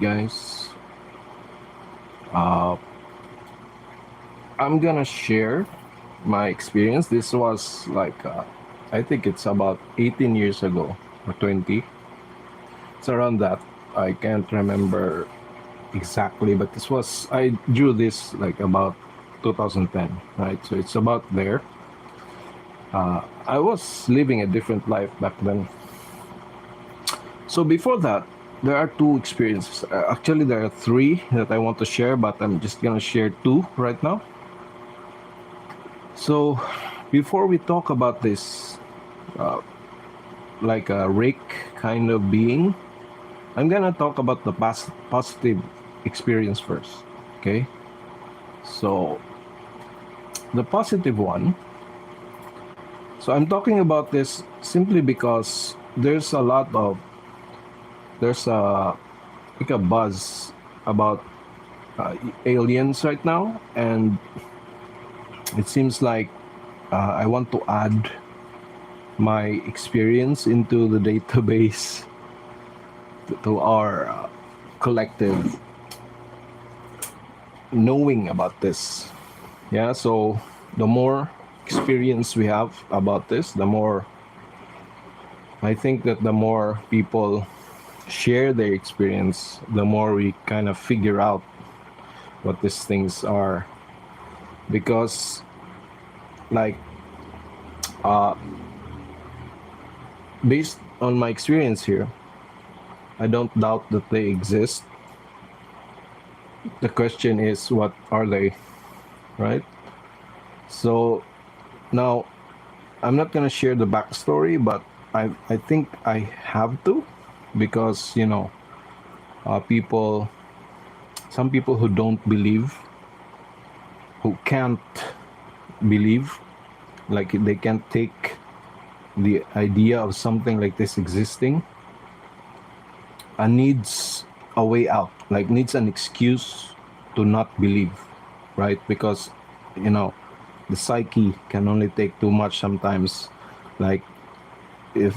Guys. Uh, I'm gonna share my experience. This was I think it's about 18 years ago or 20. It's around that. I can't remember exactly, but I drew this like about 2010, right? So it's about there. I was living a different life back then. So before that, there are two experiences. Actually, there are three that I want to share, but I'm just gonna share two right now. So, before we talk about this, like a rake kind of being, I'm gonna talk about the positive experience first. Okay, so the positive one. So I'm talking about this simply because there's like a buzz about aliens right now, and it seems like I want to add my experience into the database to our collective knowing about this. Yeah, so the more experience we have about this, the more I think that the more people share their experience, the more we kind of figure out what these things are. Because, like, uh, based on my experience here, I don't doubt that they exist. The question is, what are they, right? So now, I'm not gonna share the backstory, but I think I have to, because people, some people who don't believe, who can't believe, like they can't take the idea of something like this existing, needs a way out, like needs an excuse to not believe, right? Because you know the psyche can only take too much sometimes. Like, if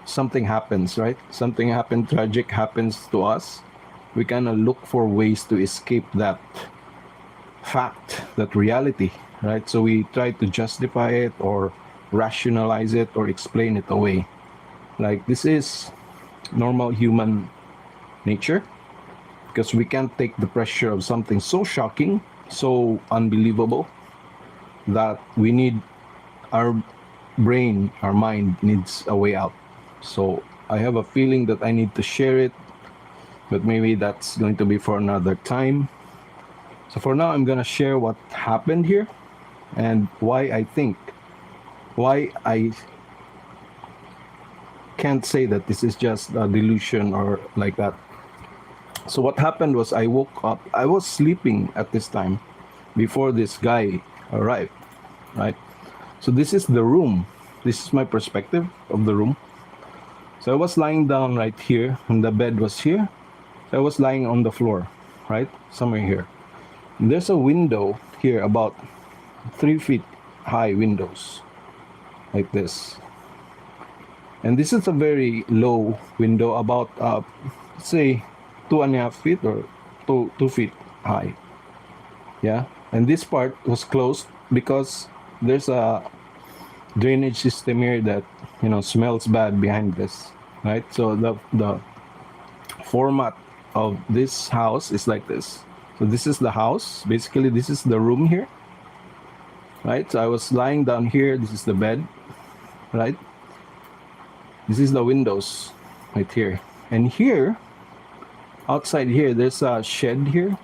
something happens, right? Something happened, tragic happens to us, we kind of look for ways to escape that fact, that reality, right? So we try to justify it or rationalize it or explain it away. Like, this is normal human nature, because we can't take the pressure of something so shocking, so unbelievable, that we need our brain, our mind needs a way out. So I have a feeling that I need to share it, but maybe that's going to be for another time. So for now, I'm gonna share what happened here and why I can't say that this is just a delusion or like that. So what happened was, I woke up. I was sleeping at this time before this guy arrived, right? So this is the room. This is my perspective of the room. So I was lying down right here, and the bed was here. So I was lying on the floor, right? Somewhere here. And there's a window here, about 3 feet high windows, like this. And this is a very low window, about, let's say, 2.5 feet or 2 feet high. Yeah. And this part was closed because there's a drainage system here that smells bad behind this, right? So the format of this house is like this. So this is the house, basically. This is the room here, right? So I was lying down here. This is the bed, right? This is the windows right here. And here, outside here, there's a shed here,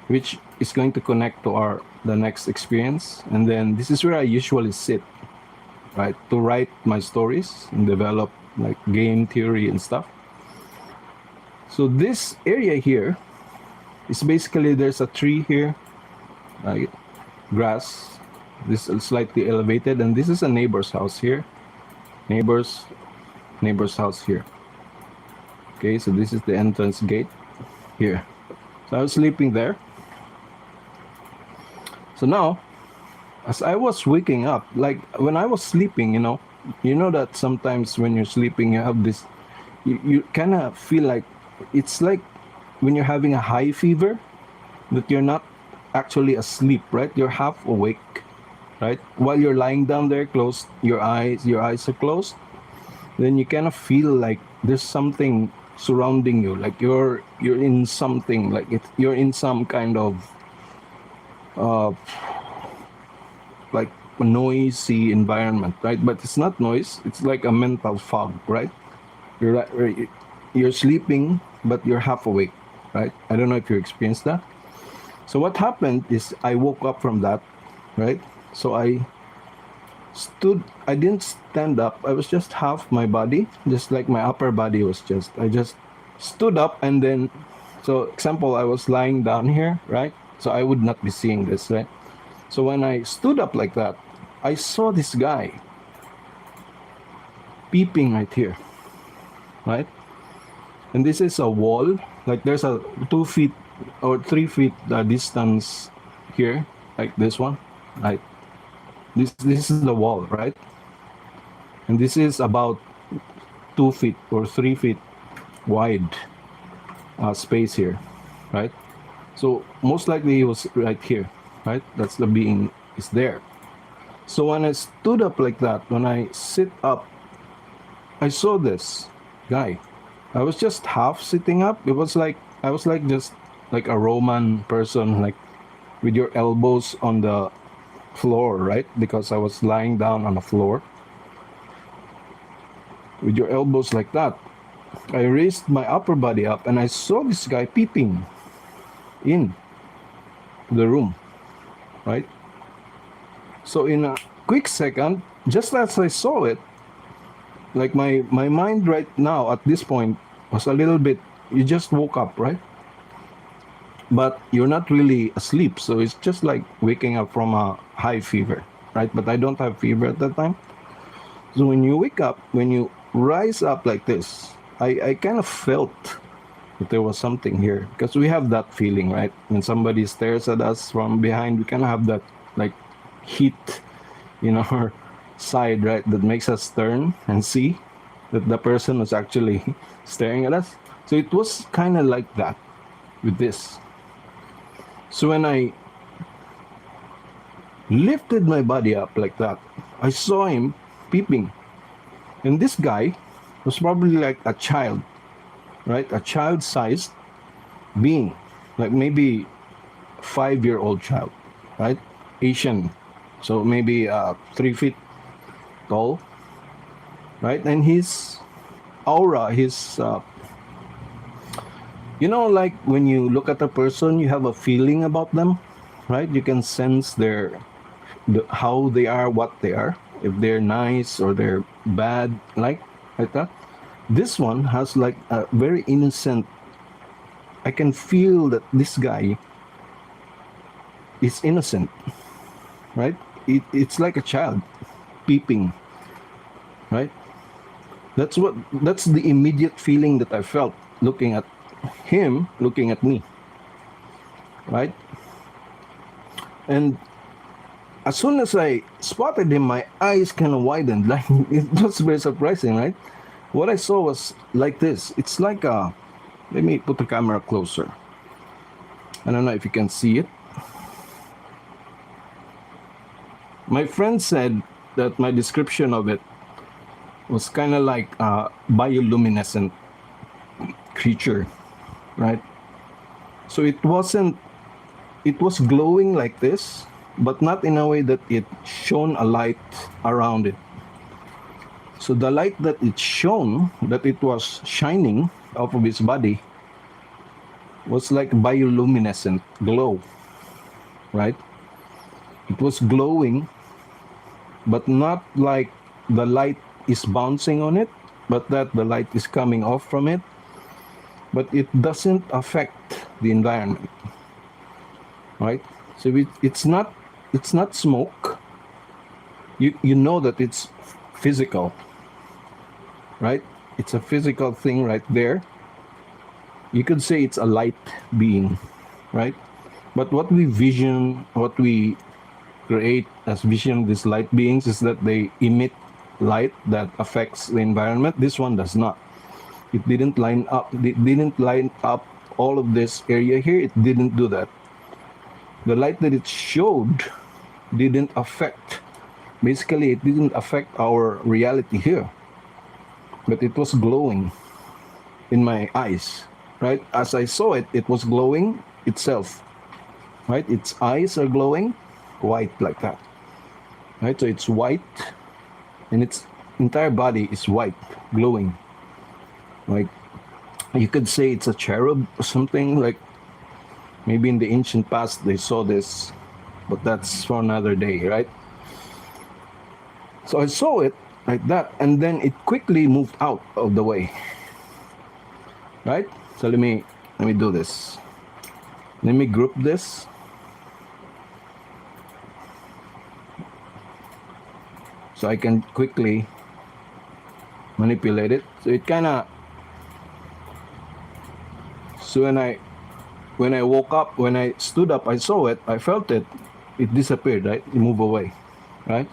which is going to connect to the next experience. And then this is where I usually sit, right, to write my stories and develop like game theory and stuff. So this area here is basically, there's a tree here, like grass. This is slightly elevated, and this is a neighbor's house here. Neighbor's house here. Okay, so this is the entrance gate here. So I was sleeping there. So now, as I was waking up, like when I was sleeping, you know that sometimes when you're sleeping, you have this, you kind of feel like it's like when you're having a high fever, that you're not actually asleep, right? You're half awake, right? While you're lying down there, closed your eyes are closed, then you kind of feel like there's something surrounding you, like you're in something, like you're in some kind of uh, like a noisy environment, right? But it's not noise, it's like a mental fog, right? You're sleeping, but you're half awake, right? I don't know if you experienced that. So what happened is I woke up from that, right? So I didn't stand up. I was just half my body, just like my upper body was I just stood up, and then, so example, I was lying down here, right? So I would not be seeing this, right? So when I stood up like that, I saw this guy peeping right here, right? And this is a wall, like there's a 2 feet or 3 feet distance here, like this one, right? This is the wall, right? And this is about 2 feet or 3 feet wide space here, right? So most likely he was right here, right? That's the being is there. So when I stood up like that, when I sit up, I saw this guy. I was just half sitting up. It was like I was like just like a Roman person, like with your elbows on the floor, right? Because I was lying down on the floor with your elbows like that. I raised my upper body up and I saw this guy peeping in the room, right? So in a quick second, just as I saw it, like my mind right now at this point was a little bit, you just woke up, right? But you're not really asleep, so it's just like waking up from a high fever, right? But I don't have fever at that time. So when you wake up, when you rise up like this, I kind of felt that there was something here, because we have that feeling, right? When somebody stares at us from behind, we kind of have that like heat in our side, right? That makes us turn and see that the person was actually staring at us. So it was kind of like that with this. So when I lifted my body up like that, I saw him peeping. And this guy was probably like a child, right? A child-sized being, like maybe 5-year-old child, right? Asian, so maybe 3 feet tall, right? And his aura, his like when you look at a person, you have a feeling about them, right? You can sense how they are, what they are, if they're nice or they're bad, like that. This one has like a very innocent. I can feel that this guy is innocent, right? It's like a child peeping, right? That's the immediate feeling that I felt looking at him, looking at me, right? And as soon as I spotted him, my eyes kind of widened. Like, it was very surprising, right? What I saw was like this. It's like let me put the camera closer. I don't know if you can see it. My friend said that my description of it was kind of like a bioluminescent creature, right? So it was glowing like this, but not in a way that it shone a light around it. So the light that it shone, that it was shining off of his body, was like bioluminescent glow, right? It was glowing, but not like the light is bouncing on it, but that the light is coming off from it. But it doesn't affect the environment, right? So it's not smoke. You know that it's physical, right? It's a physical thing right there. You could say it's a light being, right? But what we create as vision, these light beings, is that they emit light that affects the environment. This one does not. It didn't line up. It didn't line up all of this area here. It didn't do that. The light that it showed didn't affect. Basically, it didn't affect our reality here, but it was glowing in my eyes, right? As I saw it, it was glowing itself, right? Its eyes are glowing white like that, right? So it's white, and its entire body is white, glowing. Like, you could say it's a cherub or something. Like, maybe in the ancient past they saw this, but that's for another day, right? So I saw it like that, and then it quickly moved out of the way, right? So let me do this. Let me group this. So I can quickly manipulate it. So it kind of, so when I woke up, when I stood up, I saw it, I felt it, it disappeared, right? It moved away, right?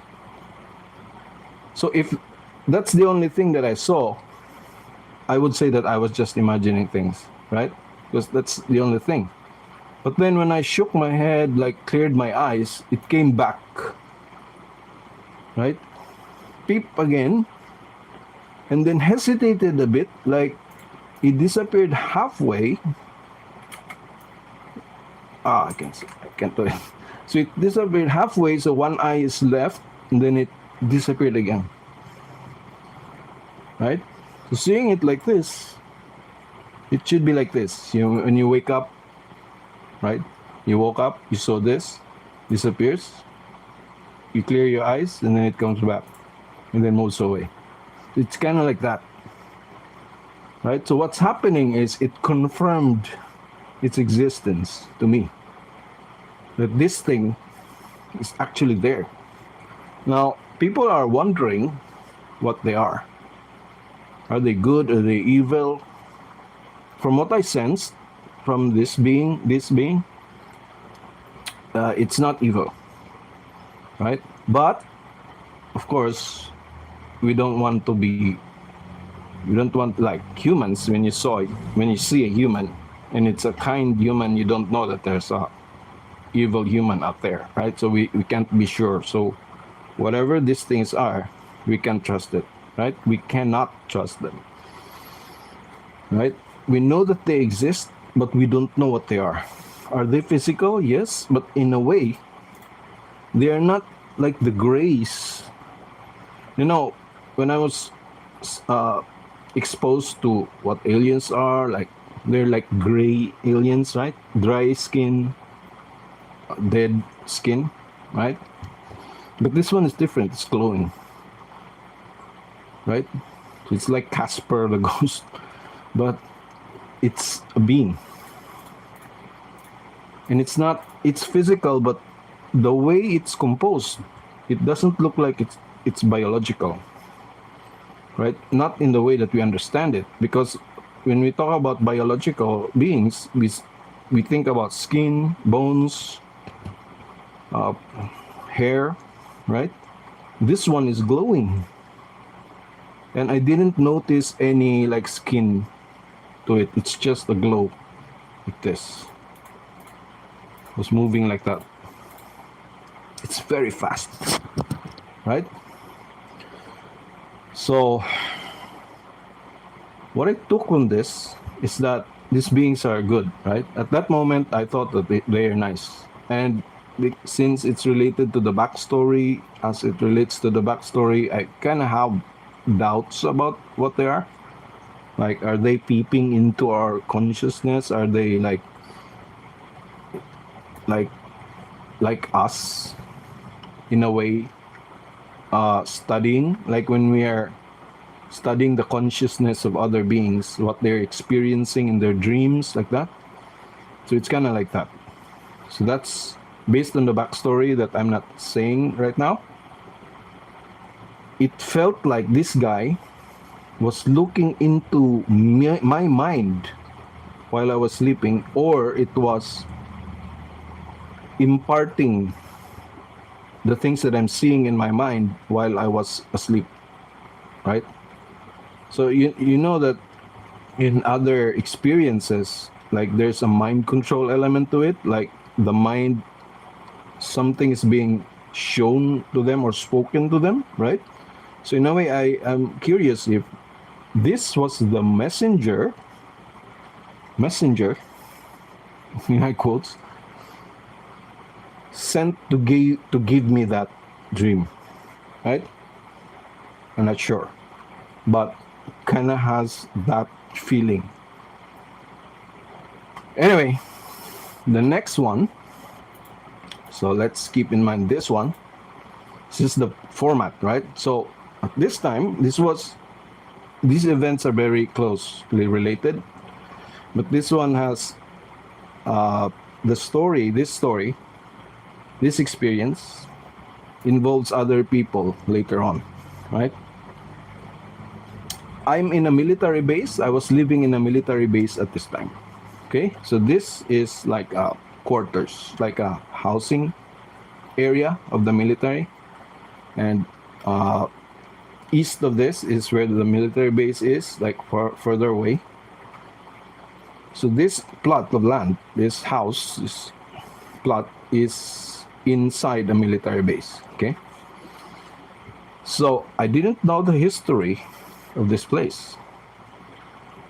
So if that's the only thing that I saw, I would say that I was just imagining things, right? Because that's the only thing. But then when I shook my head, like cleared my eyes, it came back, right? Peep again, and then hesitated a bit, like it disappeared halfway. I can't do it. So it disappeared halfway, so one eye is left, and then it disappeared again. Right? So seeing it like this, it should be like this. You know, when you wake up, right? You woke up, you saw this, disappears, you clear your eyes, and then it comes back, and then moves away. It's kind of like that. Right? So what's happening is it confirmed its existence to me. That this thing is actually there. Now, people are wondering what they are. Are they good? Are they evil? From what I sensed from this being, it's not evil, right? But of course, we don't want like humans. When you see a human, and it's a kind human, you don't know that there's a evil human out there, right? So we can't be sure. So whatever these things are, we can't trust it, right? We cannot trust them, right? We know that they exist, but we don't know what they are. Are they physical? Yes, but in a way, they are not like the grays. You know, when I was exposed to what aliens are, like they're like gray aliens, right? Dry skin, dead skin, right? But this one is different. It's glowing, right? It's like Casper the ghost, but it's a being. And it's physical, but the way it's composed, it doesn't look like it's biological, right? Not in the way that we understand it, because when we talk about biological beings, we think about skin, bones, hair, right? This one is glowing, and I didn't notice any like skin to it. It's just a glow like this. It was moving like that. It's very fast, right? So what I took from this is that these beings are good, right? At that moment, I thought that they are nice. And since it's related to the backstory, as it relates to the backstory, I kind of have doubts about what they are. Like, are they peeping into our consciousness? Are they like us in a way, studying, like when we are studying the consciousness of other beings, what they're experiencing in their dreams, like that. So it's kind of like that. So that's based on the backstory that I'm not saying right now. It felt like this guy was looking into my mind while I was sleeping, or it was imparting the things that I'm seeing in my mind while I was asleep, right? So you know that in other experiences, like there's a mind control element to it, like the mind, something is being shown to them or spoken to them, right? So in a way, I am curious if this was the messenger, in high quotes, sent to give me that dream, right? I'm not sure, but kind of has that feeling. Anyway, the next one. So let's keep in mind this one. This is the format, right? So at this time, these events are very closely related, but this one has the story. This experience involves other people later on, right? I'm in a military base. I was living in a military base at this time. Okay, so this is like quarters, like a housing area of the military, and east of this is where the military base is, like further away. So this plot of land, this house, this plot is inside a military base. Okay, so I didn't know the history of this place,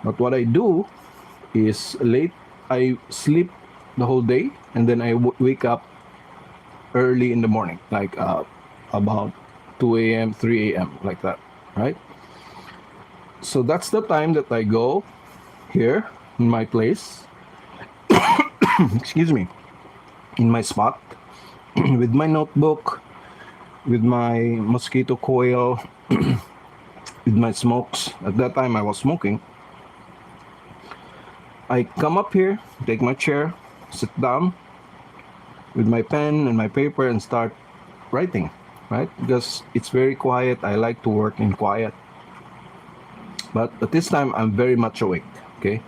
but what I do is late I sleep the whole day, and then I wake up early in the morning, like about 2 a.m., 3 a.m., like that, right? So that's the time that I go here in my place, excuse me, in my spot, with my notebook, with my mosquito coil, with my smokes. At that time, I was smoking. I come up here, take my chair, sit down with my pen and my paper and start writing, right? Because it's very quiet. I like to work in quiet. But at this time, I'm very much awake, okay?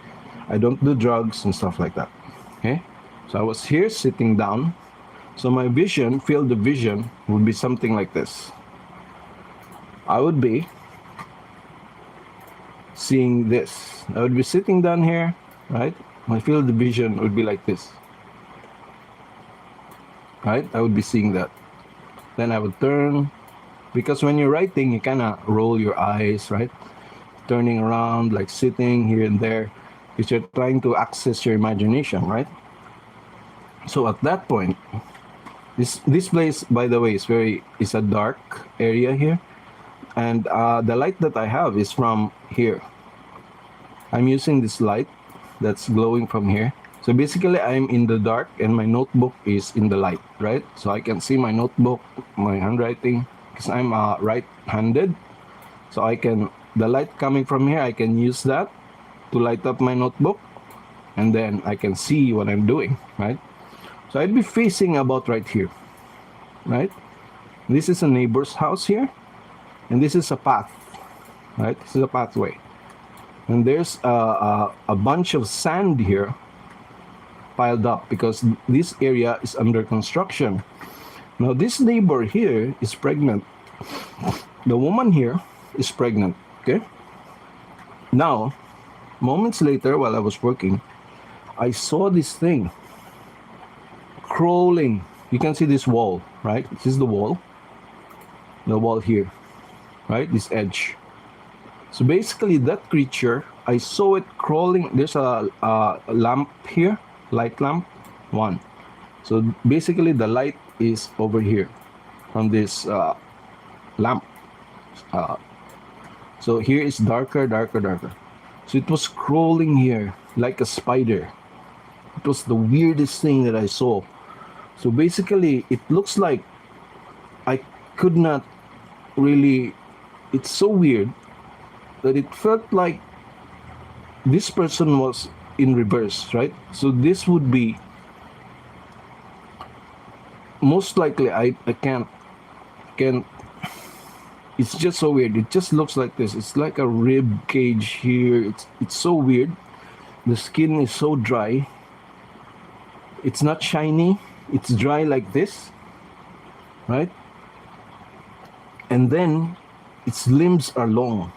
I don't do drugs and stuff like that, okay? So I was here sitting down. So my field of vision, would be something like this. I would be seeing this. I would be sitting down here, right? My field of vision would be like this, right? I would be seeing that. Then I would turn, because when you're writing, you kind of roll your eyes, right? Turning around, like sitting here and there, because you're trying to access your imagination, right? So at that point, this place, by the way, is a dark area here, and the light that I have is from here. I'm using this light that's glowing from here. So basically, I'm in the dark, and my notebook is in the light, right? So I can see my notebook, my handwriting, because I'm right-handed. So the light coming from here, I can use that to light up my notebook, and then I can see what I'm doing, right? So I'd be facing about right here, right? This is a neighbor's house here, and this is a path, right? This is a pathway. And there's a bunch of sand here piled up because this area is under construction. Now, this neighbor here is pregnant. The woman here is pregnant, okay? Now, moments later, while I was working, I saw this thing crawling. You can see this wall, right? This is the wall here, right? This edge. So basically, that creature, I saw it crawling. There's a lamp here, light lamp, one. So basically, the light is over here from this lamp. So here is darker, darker, darker. So it was crawling here like a spider. It was the weirdest thing that I saw. So basically, it looks like I could not really, it's so weird that it felt like this person was in reverse, right? So this would be, most likely, I can't, it's just so weird. It just looks like this. It's like a rib cage here. It's so weird. The skin is so dry. It's not shiny. It's dry like this, right? And then its limbs are long.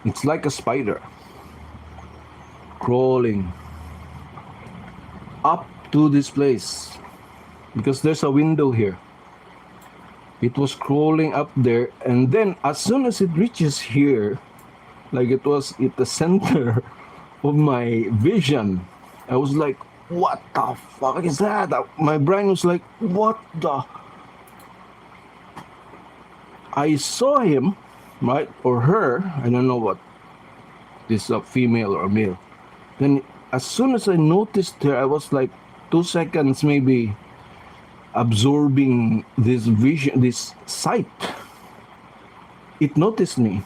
It's like a spider. crawling up to this place because there's a window here. It was crawling up there, and then as soon as it reaches here, like it was at the center of my vision, I was like, what the fuck is that? My brain was like, what the? I saw him, right, or her, I don't know what, this is a female or male. Then as soon as I noticed her, I was like 2 seconds maybe absorbing this vision, this sight. It noticed me.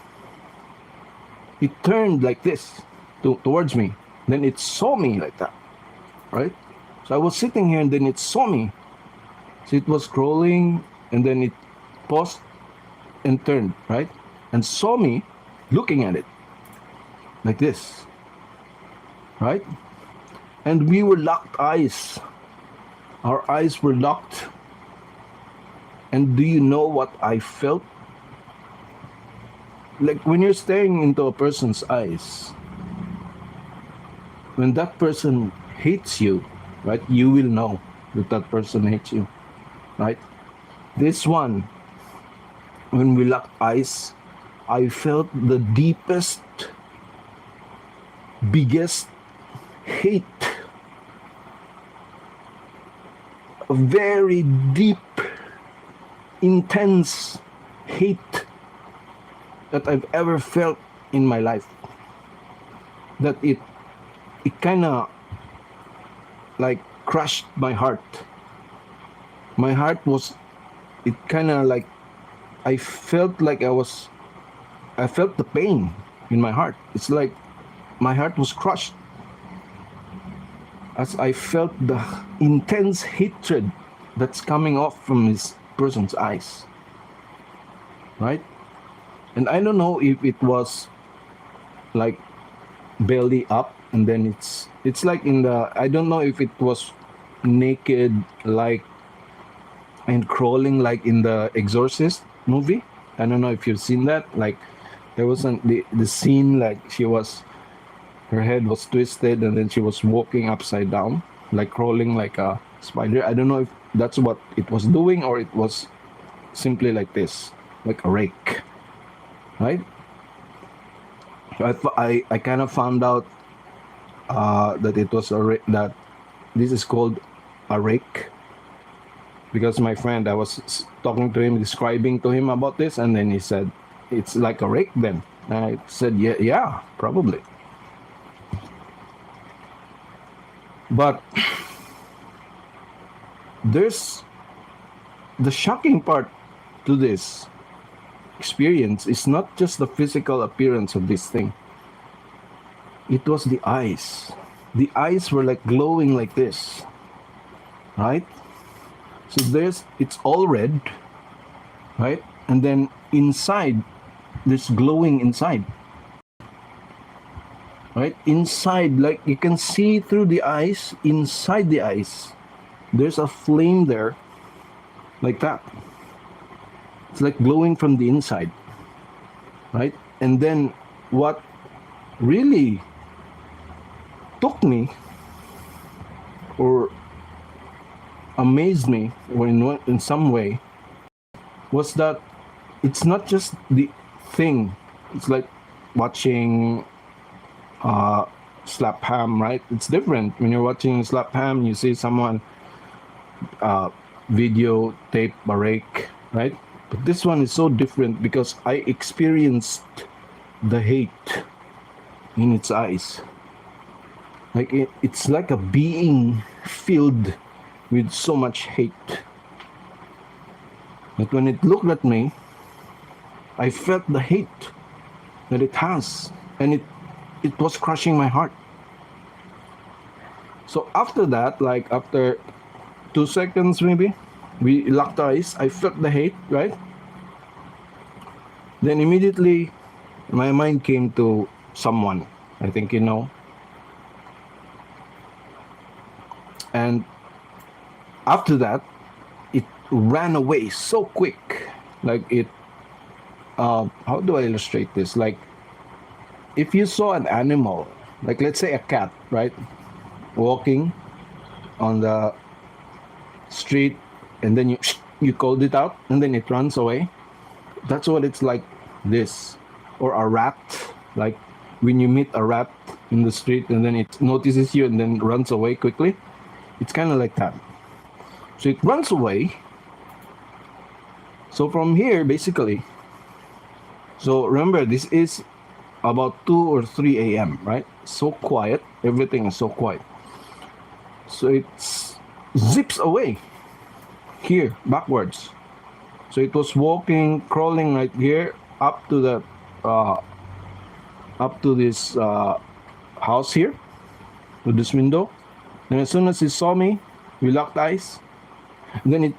It turned like this towards me. Then it saw me like that, right? So I was sitting here and then it saw me. So it was crawling and then it paused and turned, right? And saw me looking at it like this, right? And we were locked eyes. Our eyes were locked. And do you know what I felt? Like when you're staring into a person's eyes, when that person hates you, right? You will know that that person hates you, right? This one, when we locked eyes, I felt the deepest, biggest hate. A very deep, intense hate that I've ever felt in my life. That it kind of like crushed my heart. My heart was, it kind of like, I felt the pain in my heart. It's like my heart was crushed as I felt the intense hatred that's coming off from this person's eyes, right? And I don't know if it was like belly up and then it's like in the, I don't know if it was naked like and crawling like in the Exorcist movie. I don't know if you've seen that. Like there wasn't the scene, like her head was twisted and then she was walking upside down, like crawling like a spider. I don't know if that's what it was doing or it was simply like this, like a rake, right? So I kind of found out that it was that this is called a rake because my friend, I was talking to him, describing to him about this, and then he said, it's like a rake then. And I said, yeah, probably. But there's the shocking part to this experience is not just the physical appearance of this thing. It was the eyes. The eyes were like glowing like this, right? So it's all red, right? And then inside, there's glowing inside. Right? Inside, like you can see through the eyes, inside the eyes, there's a flame there, like that. It's like glowing from the inside, right? And then what really took me or amazed me or in some way was that it's not just the thing. It's like watching slap ham, right? It's different when you're watching slap ham. You see someone videotape a rake, right? But this one is so different because I experienced the hate in its eyes. Like it's like a being filled with so much hate. But when it looked at me, I felt the hate that it has, and it was crushing my heart. So after that, like after 2 seconds maybe, we locked eyes. I felt the hate, right? Then immediately my mind came to someone, I think you know. And after that, it ran away so quick. Like it, how do I illustrate this? Like if you saw an animal Like let's say a cat, right? Walking on the street, and then you called it out, and then it runs away. That's what it's like. This, or a rat, like when you meet a rat in the street, and then it notices you and then runs away quickly. It's kind of like that. So it runs away. So from here, basically, so remember, this is about 2 or 3 a.m., right? So quiet. Everything is so quiet. So it zips away here, backwards. So it was walking, crawling right here up to the up to this house here, to this window. And as soon as it saw me, we locked eyes. And then it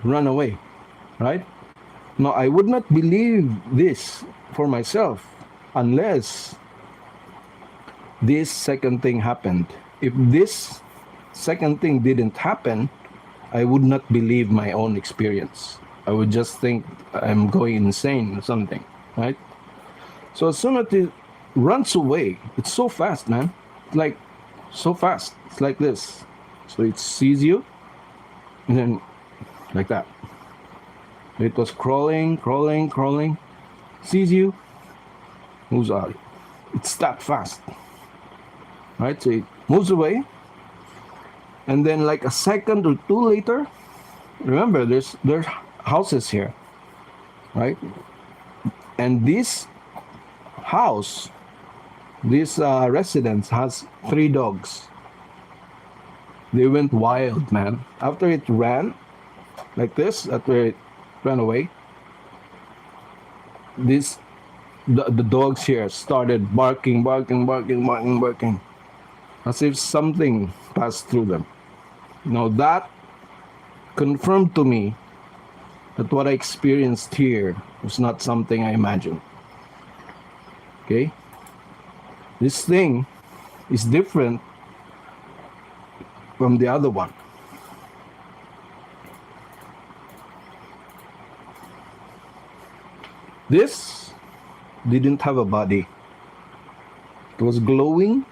ran away, right? Now, I would not believe this for myself unless this second thing happened. If this second thing didn't happen, I would not believe my own experience. I would just think I'm going insane or something, right? So as soon as it runs away, it's so fast, man. Like, so fast. It's like this. So it sees you, and then like that. It was crawling, sees you, moves out. It's that fast, right? So it moves away, and then like a second or two later, remember there's houses here, right? And this house, this residence has 3 dogs. They went wild, man. After it ran like this, after it ran away, the dogs here started barking, as if something passed through them. Now that confirmed to me that what I experienced here was not something I imagined. Okay? This thing is different from the other one. This didn't have a body. It was glowing.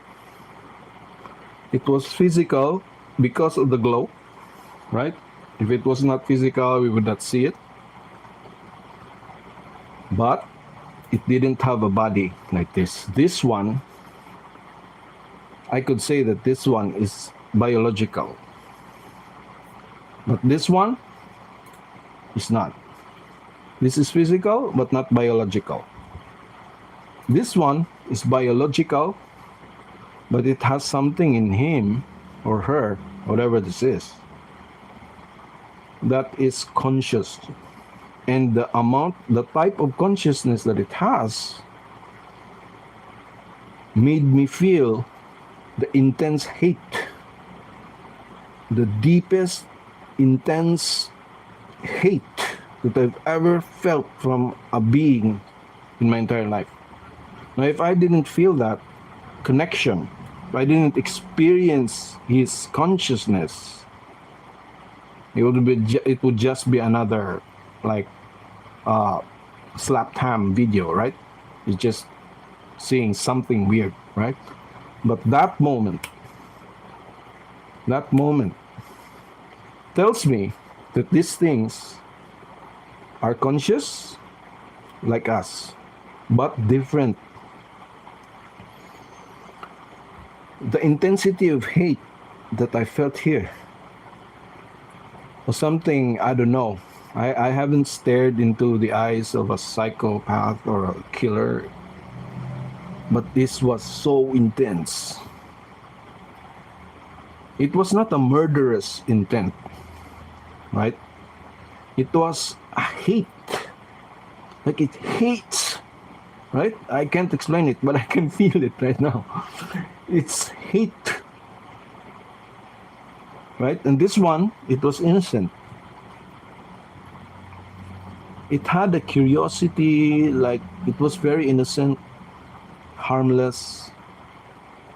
It was physical because of the glow, right? If it was not physical, we would not see it. But it didn't have a body like this. This one, I could say that this one is biological. But this one is not. This is physical, but not biological. This one is biological, but it has something in him or her, whatever this is, that is conscious. And the type of consciousness that it has made me feel the intense hate, the deepest, intense hate that I've ever felt from a being in my entire life. Now, if I didn't feel that connection, if I didn't experience his consciousness, it would just be another like slapped ham video, right? It's just seeing something weird, right? But that moment tells me that these things are conscious like us, but different. The intensity of hate that I felt here was something, I don't know. I haven't stared into the eyes of a psychopath or a killer, but this was so intense. It was not a murderous intent, right? It was a hate. Like it hates, right? I can't explain it, but I can feel it right now. It's hate, right? And this one, it was innocent. It had a curiosity, like it was very innocent, harmless.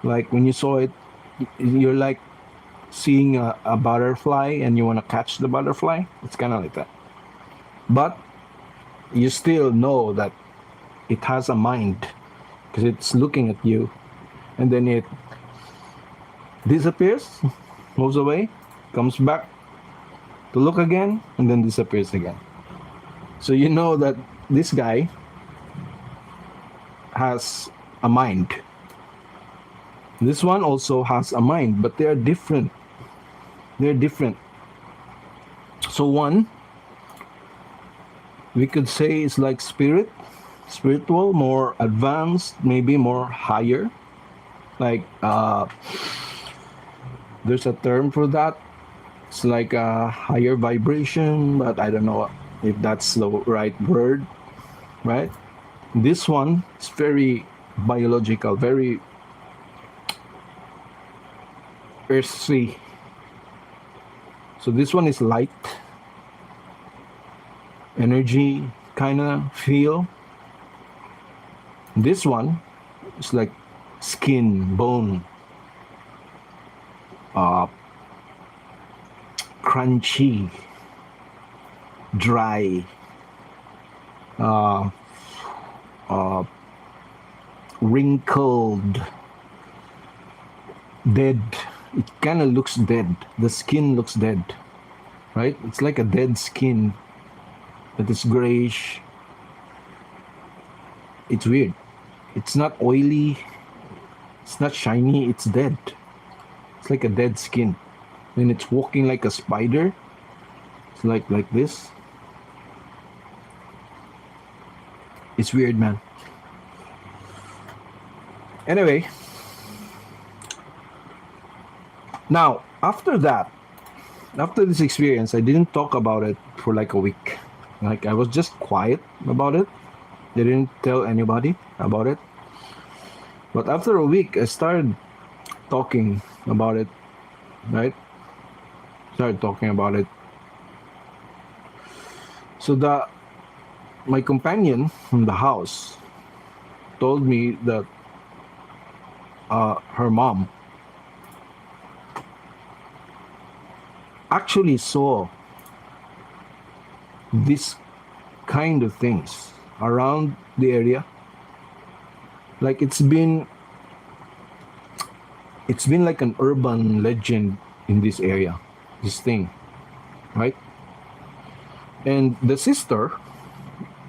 Like when you saw it, you're like seeing a butterfly and you want to catch the butterfly. It's kind of like that. But you still know that it has a mind. because it's looking at you, and then it disappears, moves away, comes back to look again, and then disappears again. So you know that this guy has a mind. This one also has a mind, but they are different. They're different. So one, we could say is like spiritual, more advanced, maybe more higher. Like there's a term for that. It's like a higher vibration, but I don't know if that's the right word, right? This one is very biological, very earthly. So this one is light, energy, kind of feel. This one is like skin, bone, uh, crunchy, dry, uh, uh, wrinkled, dead. It kind of looks dead. The skin looks dead, right? It's like a dead skin that is grayish. It's weird. It's not oily. It's not shiny. It's dead. It's like a dead skin. When it's walking like a spider, it's like this. It's weird, man. Anyway, now after that, after this experience, I didn't talk about it for like a week. Like I was just quiet about it. They didn't tell anybody about it. But after a week, I started talking about it, right? Started talking about it. So my companion from the house told me that her mom actually saw this kind of things around the area. Like it's been like an urban legend in this area, this thing, right? And the sister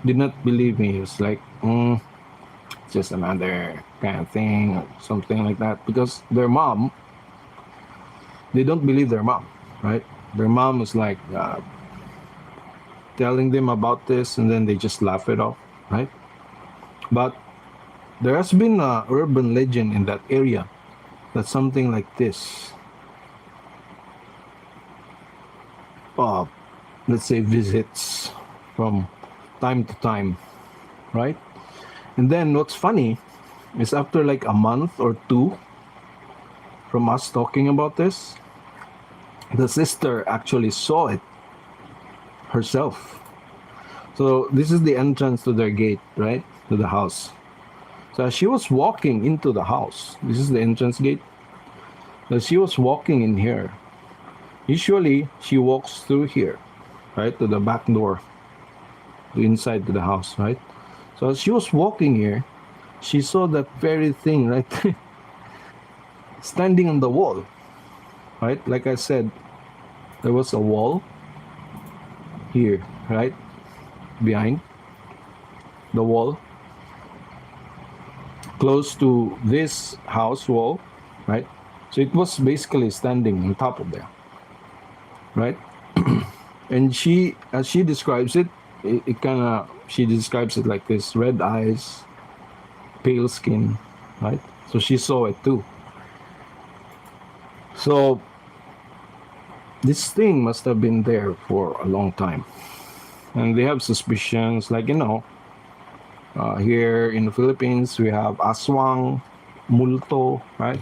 did not believe me. It was like, it's just another kind of thing or something like that. Because their mom, they don't believe their mom, right? Their mom is like telling them about this, and then they just laugh it off, right? But there has been a urban legend in that area that something like this, let's say, visits from time to time, right? And then what's funny is after like a month or two from us talking about this, the sister actually saw it herself. So this is the entrance to their gate, right? To the house. So as she was walking into the house, this is the entrance gate. As she was walking in here, usually she walks through here, right? To the back door, to inside to the house, right? So as she was walking here, she saw that very thing right standing on the wall, right? Like I said, there was a wall here, right? Behind the wall, close to this house wall, right? So it was basically standing on top of there, right? And she, as she describes it, it kind of, she describes it like this: red eyes, pale skin, right? So she saw it too. So this thing must have been there for a long time, and they have suspicions, like, here in the Philippines we have aswang, multo, right?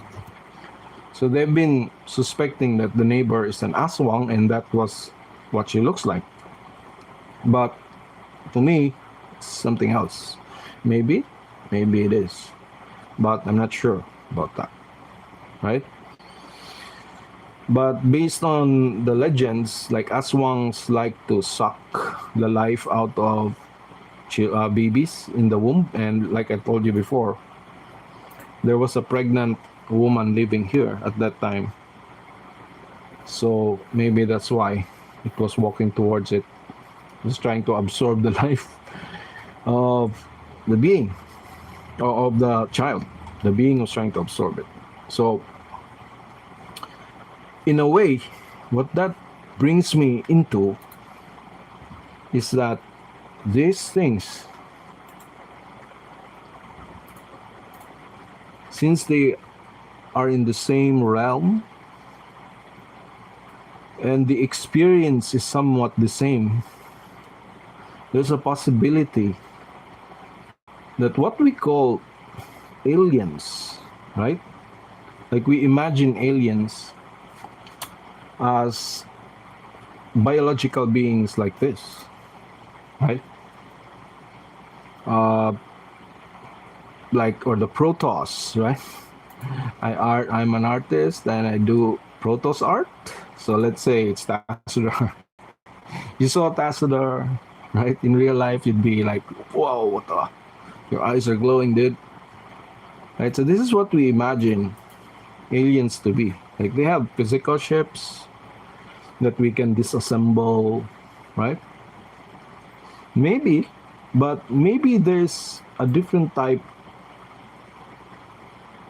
So they've been suspecting that the neighbor is an aswang, and that was what she looks like. But to me, it's something else. Maybe it is, but I'm not sure about that, right? But based on the legends, like aswangs like to suck the life out of babies in the womb, and like I told you before, there was a pregnant woman living here at that time. So maybe that's why it was walking towards it. It was trying to absorb the life of the being, or of the child. The being was trying to absorb it. So, in a way, what that brings me into is that these things, since they are in the same realm and the experience is somewhat the same, there's a possibility that what we call aliens, right? Like we imagine aliens as biological beings like this, right? Uh, like, or the Protoss, right? I'm an artist and I do Protoss art. So let's say it's Tassadar. You saw Tassadar, right? In real life, you'd be like, whoa, what the? Your eyes are glowing, dude. Right? So this is what we imagine aliens to be. Like they have physical ships that we can disassemble, right? Maybe, but maybe there's a different type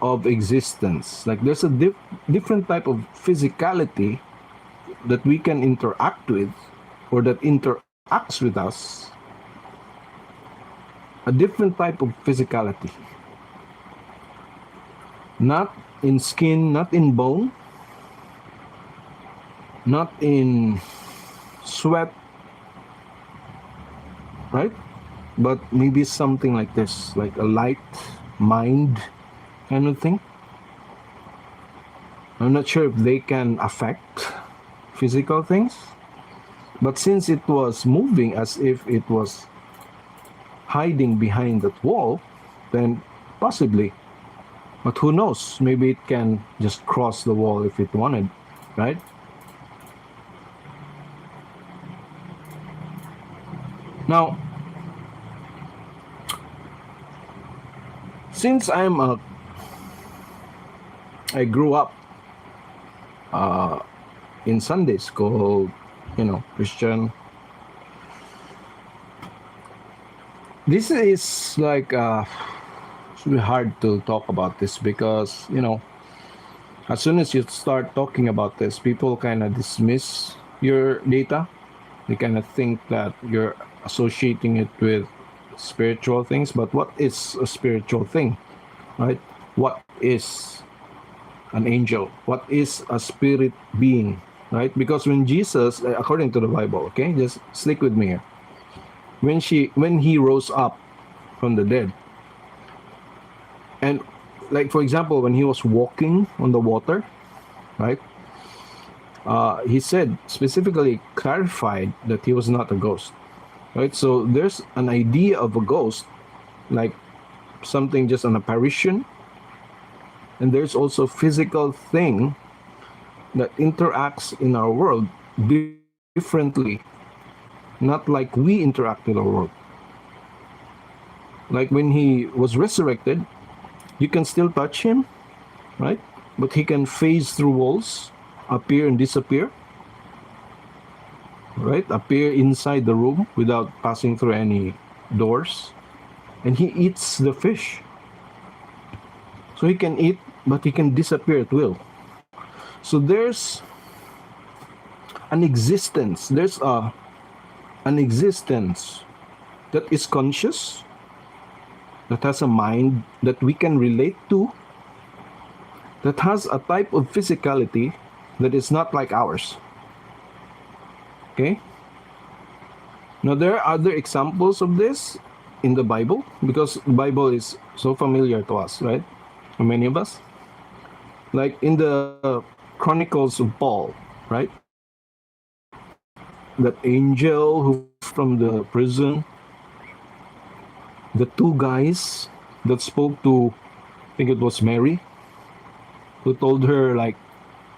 of existence. Like there's a different type of physicality that we can interact with, or that interacts with us. A different type of physicality. Not in skin, not in bone, not in sweat, right? But maybe something like this, like a light mind kind of thing. I'm not sure if they can affect physical things, but since it was moving as if it was hiding behind that wall, then possibly. But who knows? Maybe it can just cross the wall if it wanted, right? Now, since I grew up in Sunday school, Christian. This is like it's really hard to talk about this because as soon as you start talking about this, people kind of dismiss your data. They kind of think that you're associating it with spiritual things. But what is a spiritual thing, right? What is an angel? What is a spirit being, right? Because when Jesus, according to the Bible, okay, just stick with me here. When he rose up from the dead, and like for example, when he was walking on the water, right? He said specifically clarified that he was not a ghost, right? So there's an idea of a ghost, like something just an apparition, and there's also physical thing that interacts in our world differently, not like we interact with our world. Like when he was resurrected, you can still touch him, right? But he can phase through walls, appear and disappear, right? Appear inside the room without passing through any doors. And he eats the fish. So he can eat, but he can disappear at will. So there's an existence. There's an existence that is conscious, that has a mind that we can relate to, that has a type of physicality that is not like ours. Okay? Now there are other examples of this in the Bible, because the Bible is so familiar to us, right? For many of us. Like in the Chronicles of Paul, right? That angel who from the prison, the two guys that spoke to, I think it was Mary, who told her like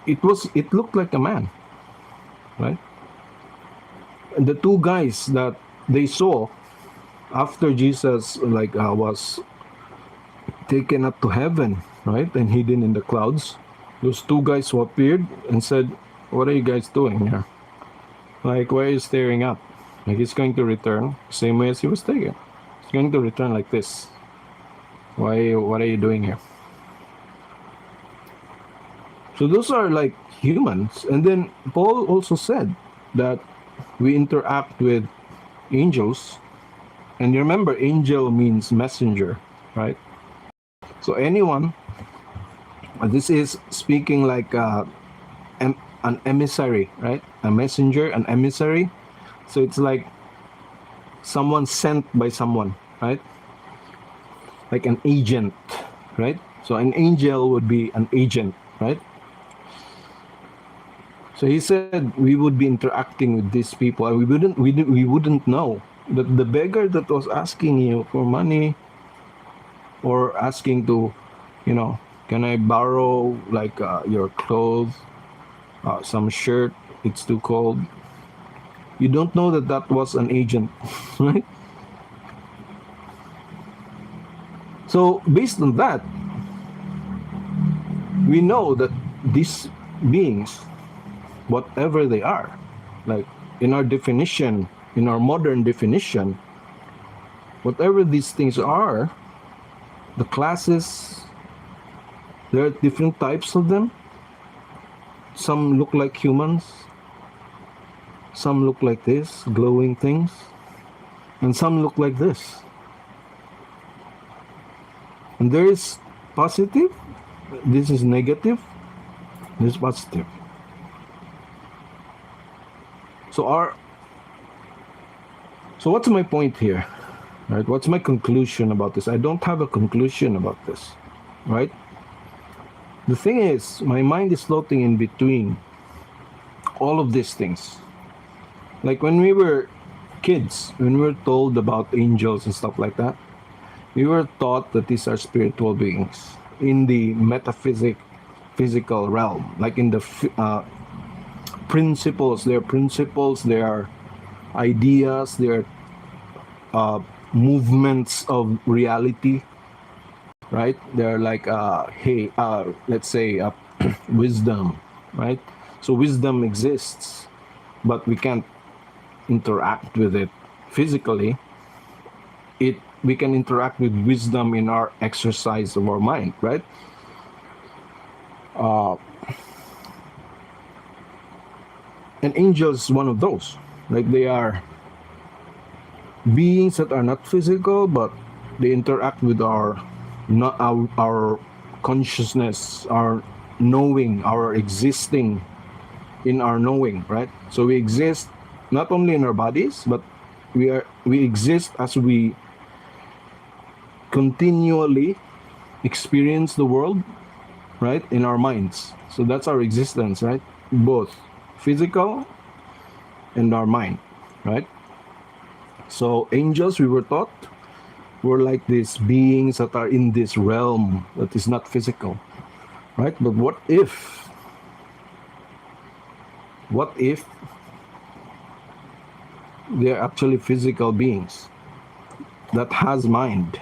it looked like a man, right? And the two guys that they saw after Jesus was taken up to heaven, right? And hidden in the clouds. Those two guys who appeared and said, "What are you guys doing here? Like, why are you staring up? Like, he's going to return same way as he was taken. He's going to return like this. Why? What are you doing here?" So those are like humans. And then Paul also said that we interact with angels. And you remember, angel means messenger, right? So anyone, this is speaking like an emissary, right? A messenger, an emissary. So it's like someone sent by someone, right? Like an agent, right? So an angel would be an agent, right? So he said we would be interacting with these people, and we wouldn't know that the beggar that was asking you for money, or asking to, can I borrow like your clothes, some shirt? It's too cold. You don't know that that was an agent, right? So based on that, we know that these beings, whatever they are, like in our definition, in our modern definition, whatever these things are, the classes, there are different types of them. Some look like humans, some look like this, glowing things, and some look like this. And there is positive, this is negative, this is positive. So what's my point here? Right? What's my conclusion about this? I don't have a conclusion about this, right? The thing is, my mind is floating in between all of these things. Like when we were kids, when we were told about angels and stuff like that, we were taught that these are spiritual beings in the physical realm, like in the principles. They are ideas, they are movements of reality, right? They're like let's say wisdom, right? So wisdom exists, but we can't interact with it physically. We can interact with wisdom in our exercise of our mind, right? And angels is one of those. Like they are beings that are not physical, but they interact with our consciousness, our knowing, our existing in our knowing, right? So we exist not only in our bodies, but we exist as we continually experience the world, right, in our minds. So that's our existence, right? Both physical and our mind, right? So angels, we were taught, were like these beings that are in this realm that is not physical, right? But what if they're actually physical beings that has mind?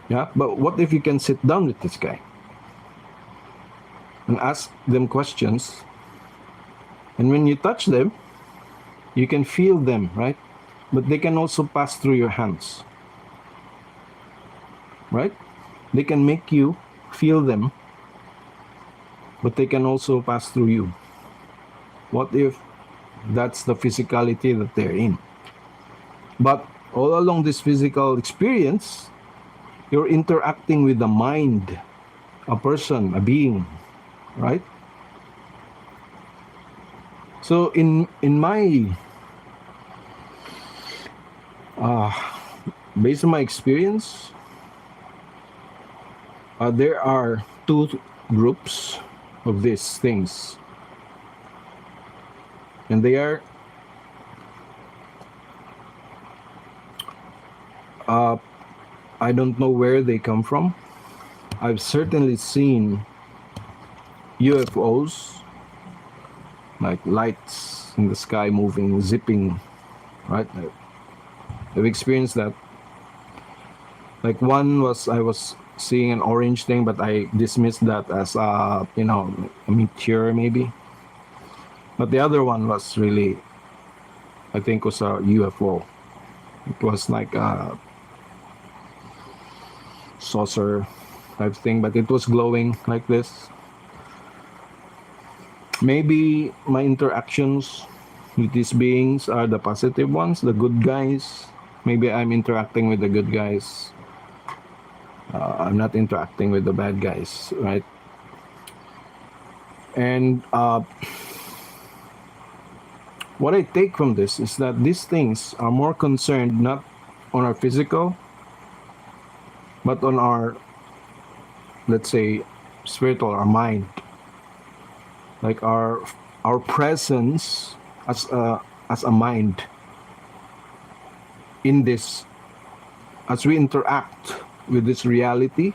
Yeah, but what if you can sit down with this guy and ask them questions, and when you touch them, you can feel them, right? But they can also pass through your hands, right? They can make you feel them, but they can also pass through you. What if that's the physicality that they're in? But all along this physical experience, you're interacting with the mind, a person, a being, right? So in my based on my experience, there are two groups of these things, and they are I don't know where they come from. I've certainly seen UFOs, like lights in the sky moving, zipping, right? I've experienced that. Like one was I was seeing an orange thing, but I dismissed that as a meteor maybe. But the other one was really, I think, was a UFO. It was like a saucer type thing, but it was glowing like this. Maybe my interactions with these beings are the positive ones, the good guys. Maybe I'm interacting with the good guys. I'm not interacting with the bad guys, right? And what I take from this is that these things are more concerned not on our physical, but on our, let's say, spiritual, our mind, like our presence as a mind in this. As we interact with this reality,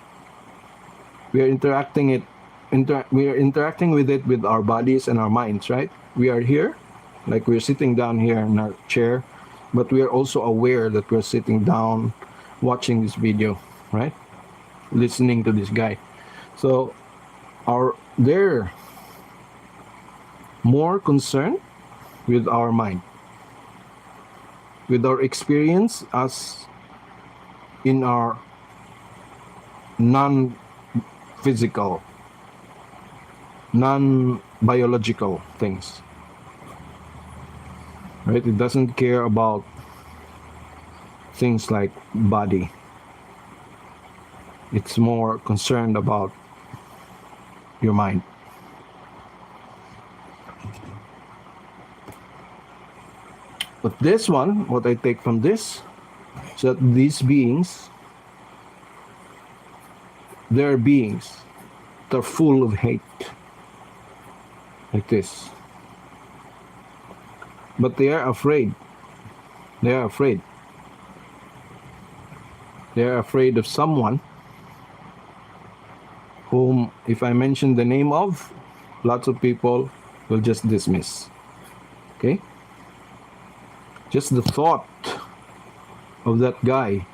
we are we are interacting with it with our bodies and our minds, right? We are here, like we're sitting down here in our chair, but we are also aware that we're sitting down watching this video, right? Listening to this guy. So they're more concerned with our mind, with our experience as in our non-physical, non-biological things, right? It doesn't care about things like body. It's more concerned about your mind. But this one, what I take from this, is that these beings, they're beings that are full of hate, like this. But they are afraid. They are afraid. They are afraid of someone whom, if I mention the name of, lots of people will just dismiss. Okay? Just the thought of that guy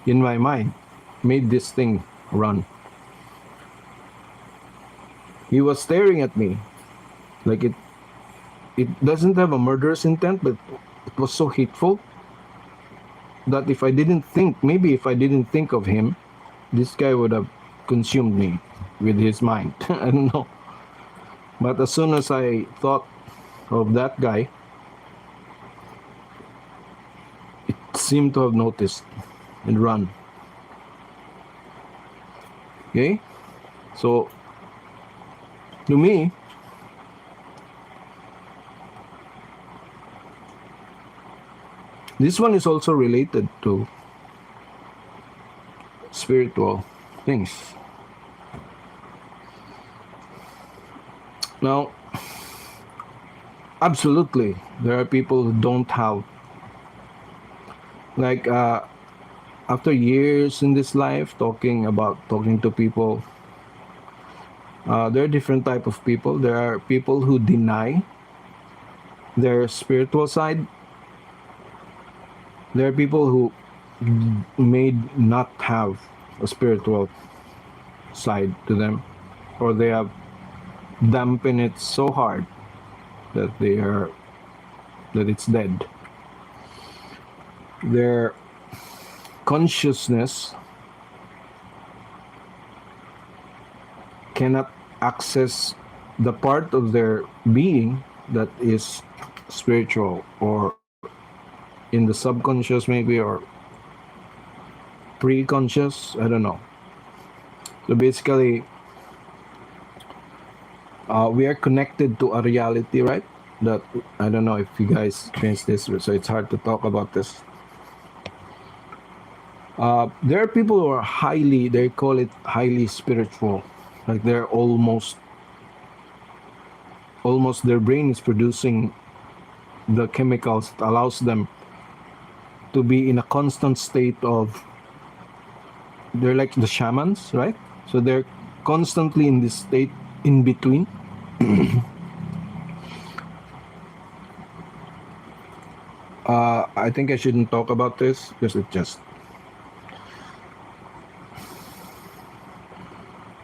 in my mind made this thing run. He was staring at me like it doesn't have a murderous intent, but it was so hateful that if I didn't think of him, this guy would have consumed me with his mind. I don't know. But as soon as I thought of that guy, it seemed to have noticed and run. Okay? So, to me, this one is also related to spiritual things. Now, absolutely, there are people who don't have, like, after years in this life talking to people, there are different type of people. There are people who deny their spiritual side. There are people who may not have a spiritual side to them, or they have dampened it so hard that it's dead. Their consciousness cannot access the part of their being that is spiritual, or in the subconscious maybe, or pre-conscious, I don't know. So basically, we are connected to a reality, right? That, I don't know if you guys experience this, so it's hard to talk about this. There are people who are they call it highly spiritual. Like they're almost their brain is producing the chemicals that allows them to be in a constant state of, they're like the shamans, right? So they're constantly in this state in between. I think I shouldn't talk about this because it just.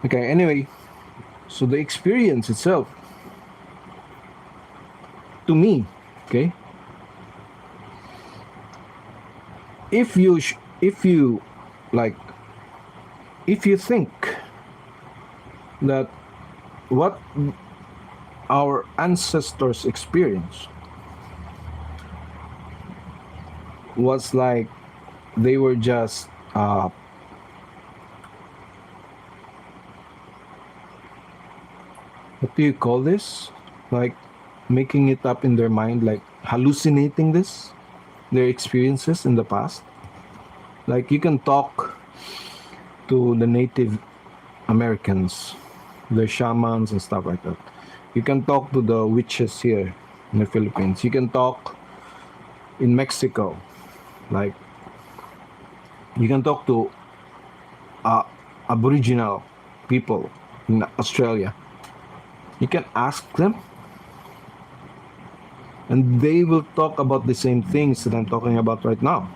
Okay, anyway, so the experience itself, to me, okay, if you like, if you think that what our ancestors experienced was like they were just what do you call this? Like making it up in their mind, like hallucinating this, their experiences in the past. Like you can talk to the Native Americans, the shamans and stuff like that. You can talk to the witches here in the Philippines. You can talk in Mexico, like you can talk to Aboriginal people in Australia. You can ask them, and they will talk about the same things that I'm talking about right now.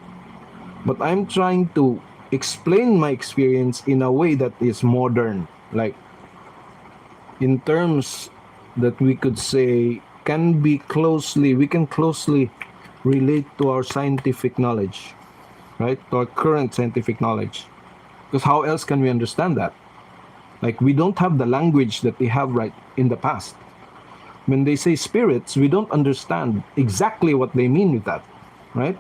But I'm trying to explain my experience in a way that is modern, like in terms that we could say we can closely relate to our scientific knowledge, right? To our current scientific knowledge. Because how else can we understand that? Like we don't have the language that they have right in the past. When they say spirits, we don't understand exactly what they mean with that, right?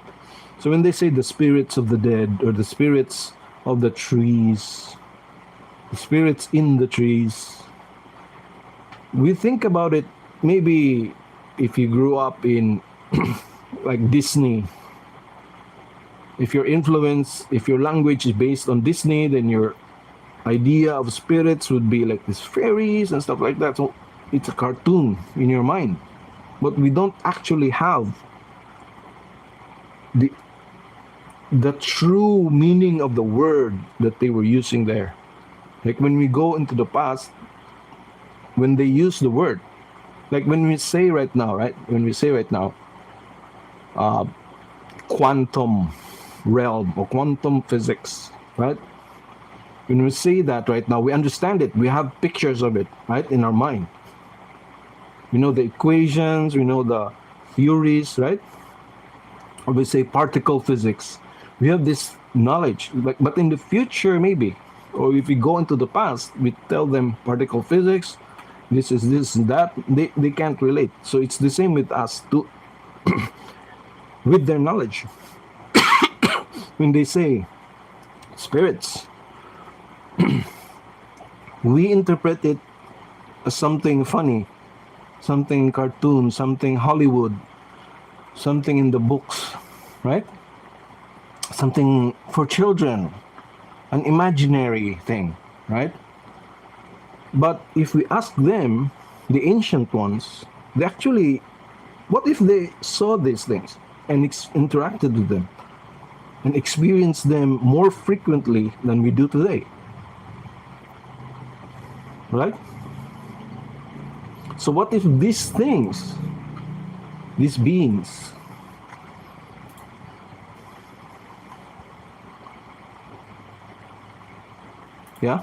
So when they say the spirits of the dead or the spirits of the trees, the spirits in the trees, we think about it maybe if you grew up in like Disney. If your language is based on Disney, then your idea of spirits would be like these fairies and stuff like that. So it's a cartoon in your mind. But we don't actually have the true meaning of the word that they were using there. Like when we go into the past, when they use the word, like when we say right now, right? When we say right now, quantum realm or quantum physics, right? When we say that right now, we understand it. We have pictures of it, right, in our mind. We know the equations, we know the theories, right? Or we say particle physics. We have this knowledge, but in the future, maybe, or if we go into the past, we tell them particle physics, this is this and that, they can't relate. So it's the same with us, too, with their knowledge. When they say spirits, we interpret it as something funny, something cartoon, something Hollywood, something in the books, right? Something for children, an imaginary thing, right? But if we ask them, the ancient ones, they actually, what if they saw these things and interacted with them and experienced them more frequently than we do today? Right? So what if these things, these beings, yeah,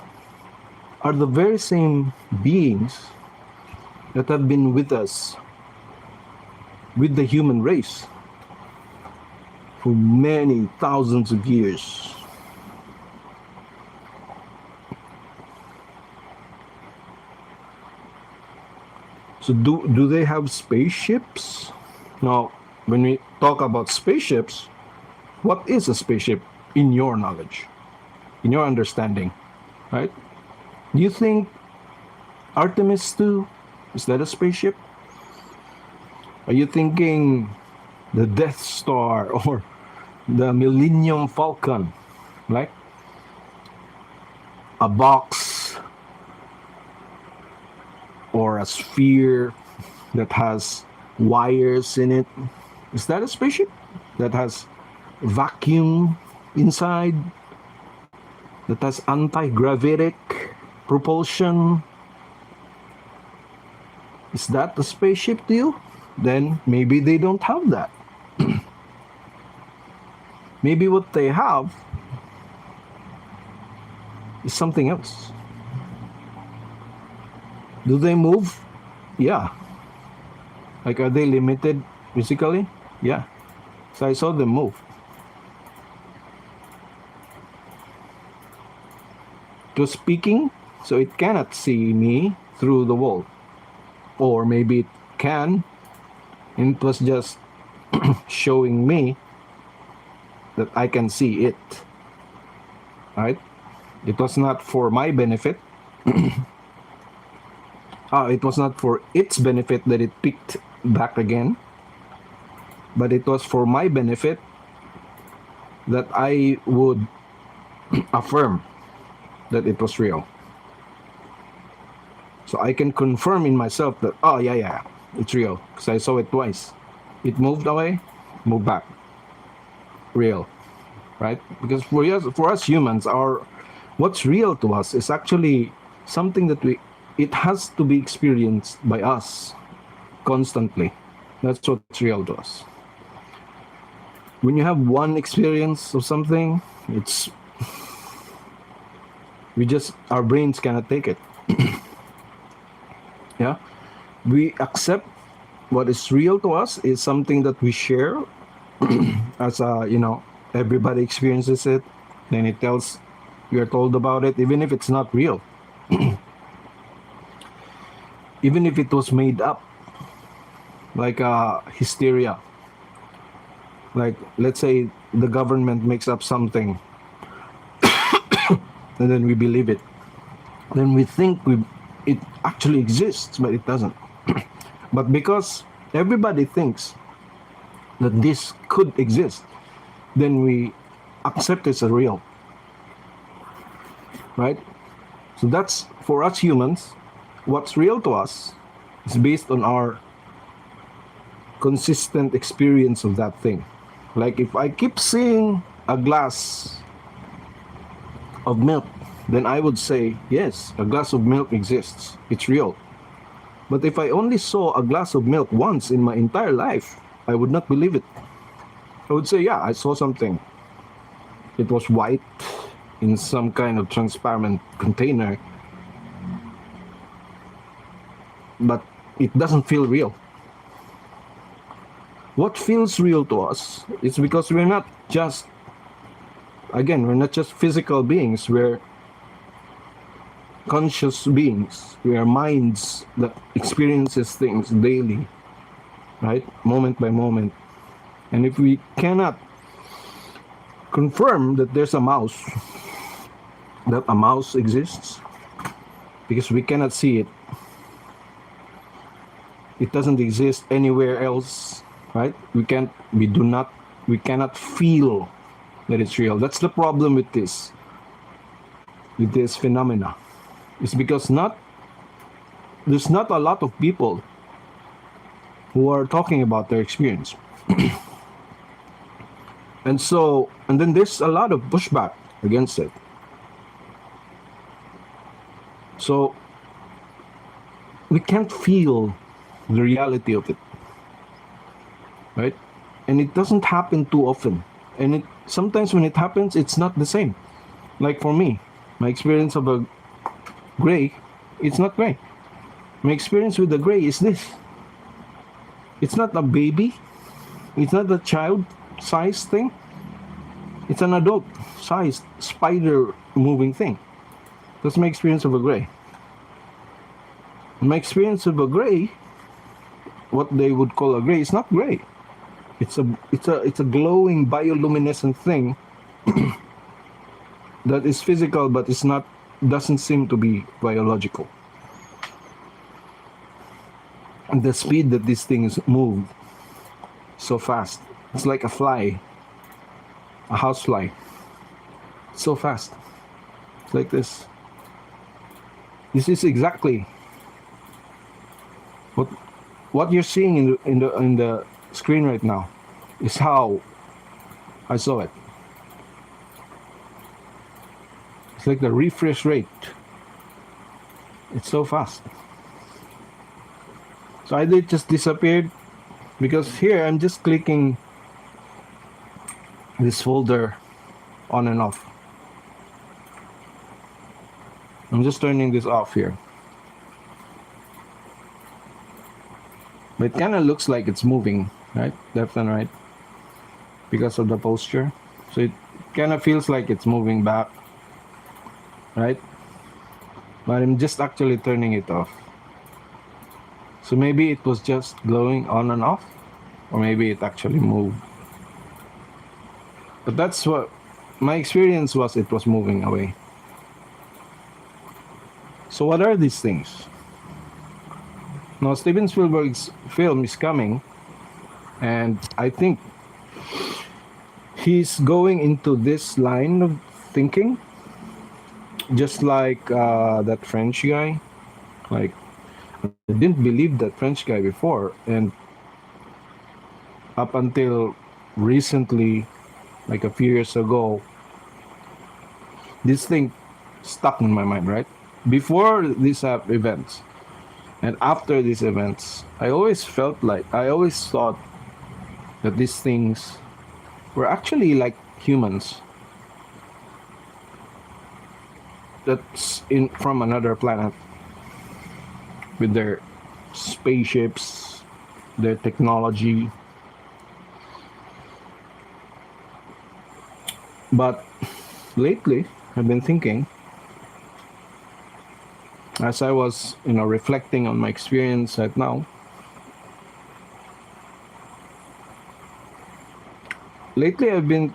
are the very same beings that have been with us, with the human race, for many thousands of years? So do they have spaceships? Now, when we talk about spaceships, what is a spaceship in your knowledge, in your understanding, right? Do you think Artemis 2, is that a spaceship? Are you thinking the Death Star or the Millennium Falcon, like a box or a sphere that has wires in it? Is that a spaceship that has vacuum inside, that has anti-gravitic propulsion? Is that a spaceship to you? Then maybe they don't have that. Maybe what they have is something else. Do they move? Yeah. Like, are they limited physically? Yeah. So I saw them move. It was speaking, so it cannot see me through the wall. Or maybe it can, and it was just showing me that I can see it. Right? It was not for my benefit. It was not for its benefit that it picked back again, but it was for my benefit that I would affirm that it was real. So I can confirm in myself that, oh, yeah, it's real, because I saw it twice. It moved away, moved back. Real, right? Because for us humans, what's real to us is actually something that it has to be experienced by us constantly. That's what's real to us. When you have one experience of something, our brains cannot take it. Yeah, we accept what is real to us is something that we share as everybody experiences it, then we are told about it, even if it's not real. Even if it was made up, like hysteria. Like, let's say the government makes up something and then we believe it. Then we think it actually exists, but it doesn't. But because everybody thinks that this could exist, then we accept it as real. Right? So that's, for us humans, what's real to us is based on our consistent experience of that thing. Like, if I keep seeing a glass of milk, then I would say, yes, a glass of milk exists. It's real. But if I only saw a glass of milk once in my entire life, I would not believe it. I would say, yeah, I saw something. It was white in some kind of transparent container, but it doesn't feel real. What feels real to us is because we're not just physical beings. We're conscious beings. We are minds that experiences things daily, right? Moment by moment. And if we cannot confirm that there's a mouse, that a mouse exists, because we cannot see it, it doesn't exist anywhere else, right? We cannot feel that it's real. That's the problem with this phenomena. It's because there's not a lot of people who are talking about their experience. And then there's a lot of pushback against it. So we can't feel the reality of it, right? And it doesn't happen too often. And sometimes when it happens, it's not the same. Like for me, my experience of a gray, it's not gray. My experience with the gray is this. It's not a baby. It's not a child-sized thing. It's an adult-sized spider-moving thing. That's my experience of a gray. My experience of a gray, what they would call a gray, is not gray. It's a glowing bioluminescent thing that is physical, but doesn't seem to be biological. And the speed that these things move so fast, it's like a fly, a housefly. So fast. It's like this. This is exactly what you're seeing in the screen right now is how I saw it. It's like the refresh rate. It's so fast. So either it just disappeared, because here I'm just clicking this folder on and off. I'm just turning this off here. But it kind of looks like it's moving, right? Left and right, because of the posture. So it kind of feels like it's moving back, right? But I'm just actually turning it off. So maybe it was just glowing on and off, or maybe it actually moved. But that's what my experience was, it was moving away. So what are these things? Now, Steven Spielberg's film is coming, and I think he's going into this line of thinking, just like that French guy. Like, I didn't believe that French guy before, and up until recently, like a few years ago, this thing stuck in my mind, right? Before these events and after these events, I always thought that these things were actually like humans that's in from another planet with their spaceships, their technology. But lately, I've been thinking, as I was, reflecting on my experience right now, lately I've been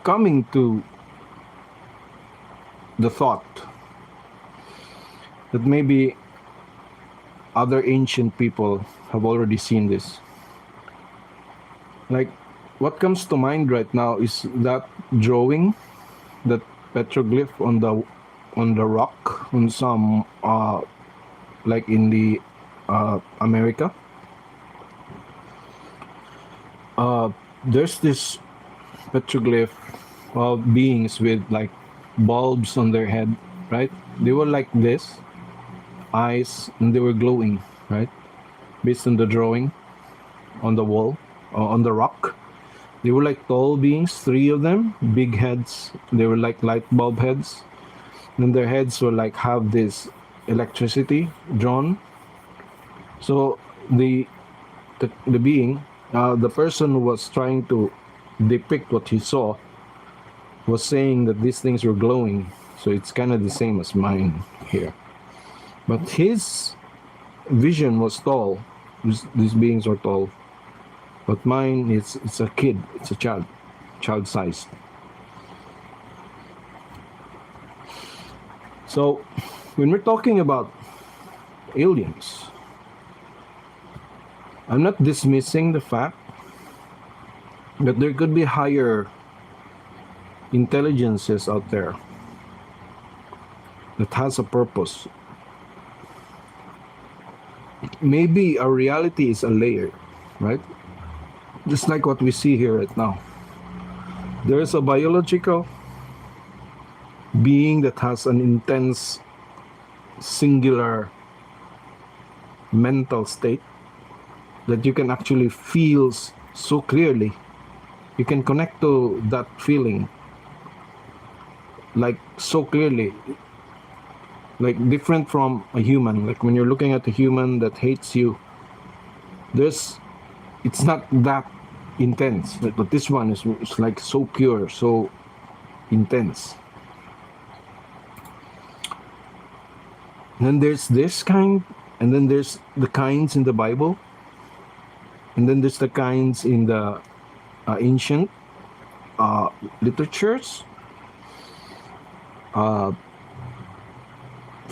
coming to the thought that maybe other ancient people have already seen this. Like, what comes to mind right now is that drawing, that petroglyph on the rock on some like in the America. There's this petroglyph of beings with like bulbs on their head, right? They were like this, eyes, and they were glowing, right? Based on the drawing on the wall, on the rock. They were like tall beings, 3 of them, big heads. They were like light bulb heads. And their heads were like have this electricity drawn. So the being, the person who was trying to depict what he saw, was saying that these things were glowing. So it's kind of the same as mine here. But his vision was tall. These beings were tall. But mine, it's a kid, it's a child sized. So when we're talking about aliens, I'm not dismissing the fact that there could be higher intelligences out there that has a purpose. Maybe our reality is a layer, right? Just like what we see here right now. There is a biological being that has an intense, singular mental state that you can actually feel so clearly. You can connect to that feeling like so clearly, like different from a human. Like when you're looking at a human that hates you, it's not that intense, but this one is like so pure, so intense. And then there's this kind, and then there's the kinds in the Bible, and then there's the kinds in the ancient literatures from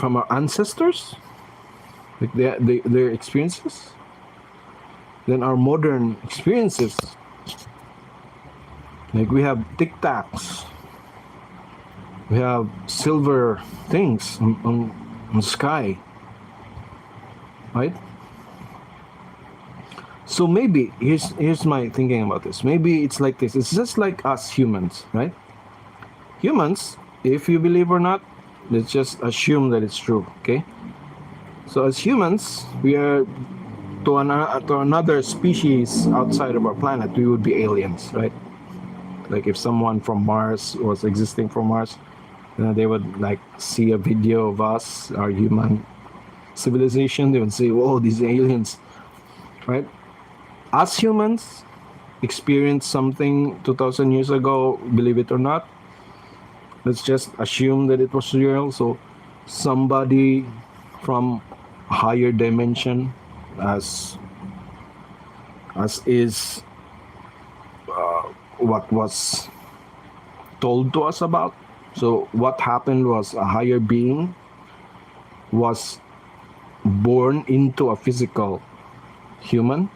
our ancestors, like their experiences. Then our modern experiences, like we have tic tacs, we have silver things on the sky, right? So maybe here's my thinking about this. Maybe it's like this. It's just like us humans, right? Humans, if you believe or not, let's just assume that it's true, okay? So as humans, we are to another species outside of our planet, we would be aliens, right? Like if someone from Mars was existing from Mars, they would like see a video of us, our human civilization. They would say, "Whoa, these aliens!" Right? Us humans experienced something 2,000 years ago. Believe it or not, let's just assume that it was real. So somebody from a higher dimension, as is what was told to us about. So what happened was a higher being was born into a physical human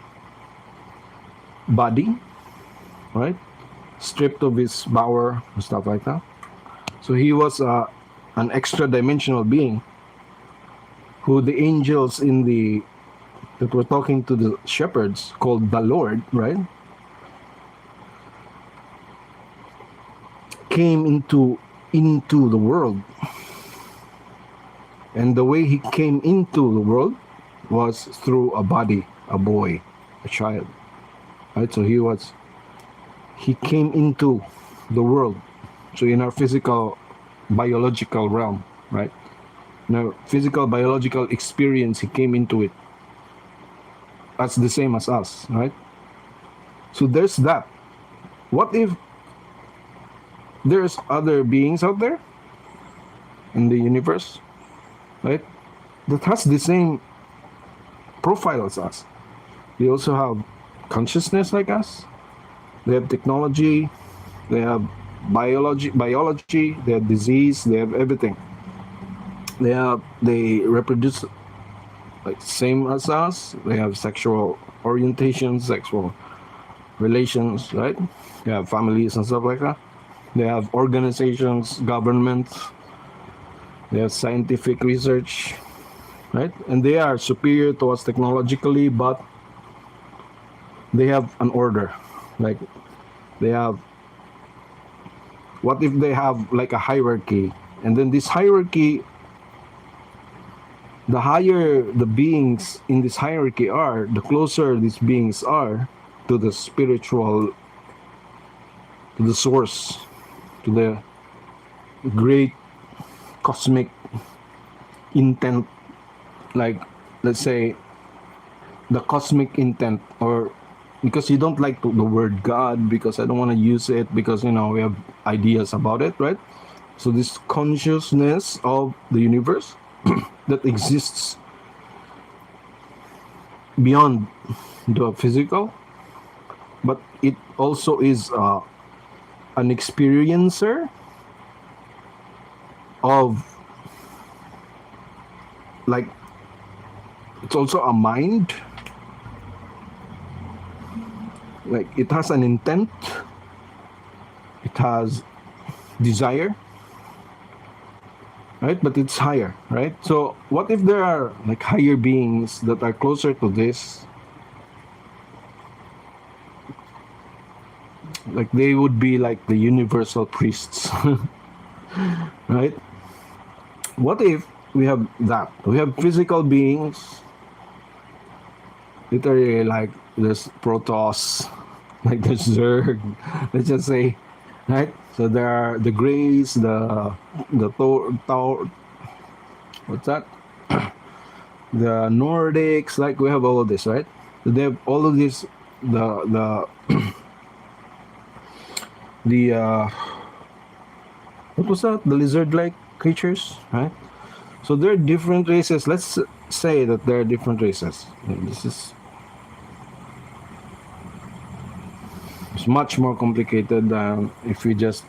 body, right? Stripped of his power and stuff like that. So he was an extra dimensional being who the angels in the that were talking to the shepherds called the Lord, right? Came into the world. And the way he came into the world was through a body, a boy, a child. Right? So he came into the world. So in our physical biological realm, right? In our physical biological experience, he came into it. That's the same as us, right? So there's that. What if there's other beings out there in the universe, right? That has the same profile as us. They also have consciousness like us. They have technology. They have biology. They have disease. They have everything. They reproduce like same as us. They have sexual orientation, sexual relations, right? They have families and stuff like that. They have organizations, governments. They have scientific research, right? And they are superior to us technologically, but they have an order. Like they have, what if they have like a hierarchy? And then this hierarchy, the higher the beings in this hierarchy are, the closer these beings are to the spiritual, to the source, to the great cosmic intent. Like, let's say, the cosmic intent, or because you don't like the word God, because I don't want to use it, because we have ideas about it, right? So this consciousness of the universe that exists beyond the physical, but it also is an experiencer of, like, it's also a mind. Like, it has an intent, it has desire, right? But it's higher, right? So what if there are like higher beings that are closer to this? Like, they would be like the universal priests. Right? What if we have that? We have physical beings, literally, like there's Protoss, like there's Zerg, let's just say, right? So there are the Greys, the what's that? The Nordics, like we have all of this, right? So they have all of this, the what was that? The lizard-like creatures, right? So there are different races. Let's say that there are different races. It's much more complicated than if we just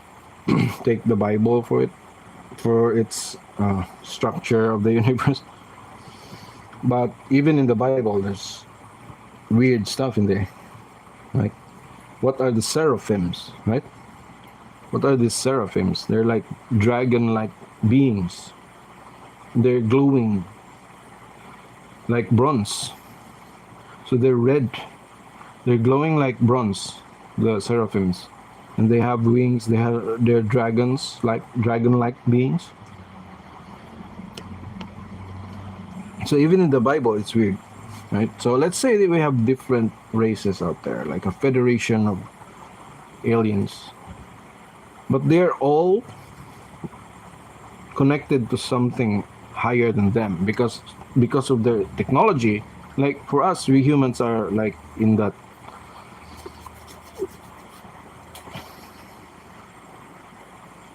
take the Bible for its structure of the universe. But even in the Bible, there's weird stuff in there. Like, what are the seraphims, right? What are these seraphims? They're like dragon-like beings. They're glowing like bronze. So they're red. They're glowing like bronze, the seraphims. And they have wings. They're dragons, like dragon-like beings. So even in the Bible, it's weird. right? So let's say that we have different races out there, like a federation of aliens, but they're all connected to something higher than them because of their technology. Like for us, we humans are like in that,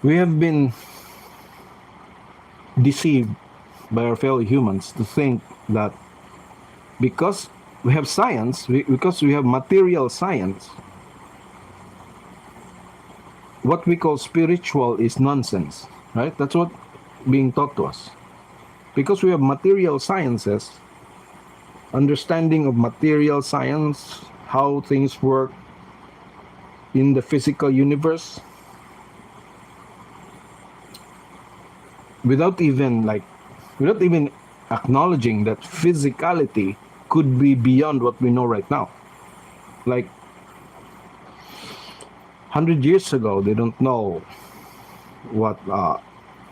we have been deceived by our fellow humans to think that because we have science, because we have material science, what we call spiritual is nonsense, right? That's what being taught to us. Because we have material sciences, understanding of material science, how things work in the physical universe, without even acknowledging that physicality could be beyond what we know right now. Like 100 years ago, they don't know what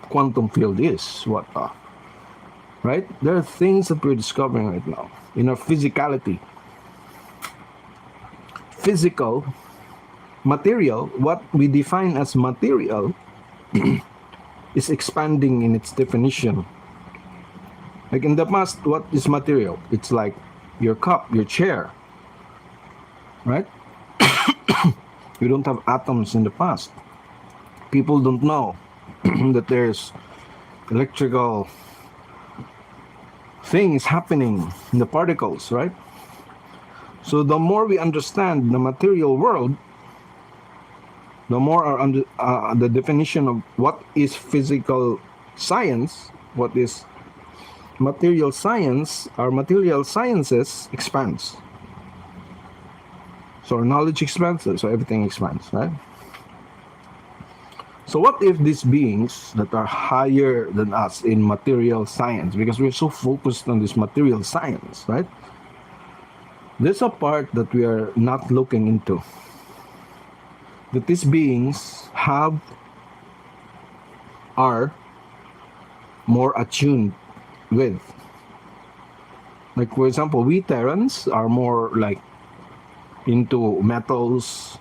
quantum field is, right? There are things that we're discovering right now in our physicality. Physical, material, what we define as material is expanding in its definition. Like in the past, what is material? It's like your cup, your chair, right? We don't have atoms in the past. People don't know that there's electrical things happening in the particles, right? So the more we understand the material world, the more the definition of what is physical science, what is material science, our material sciences expands. So our knowledge expands, so everything expands, right? So what if these beings that are higher than us in material science, because we're so focused on this material science, right? There's a part that we are not looking into. That these beings are more attuned with. Like for example, we Terrans are more like into metals,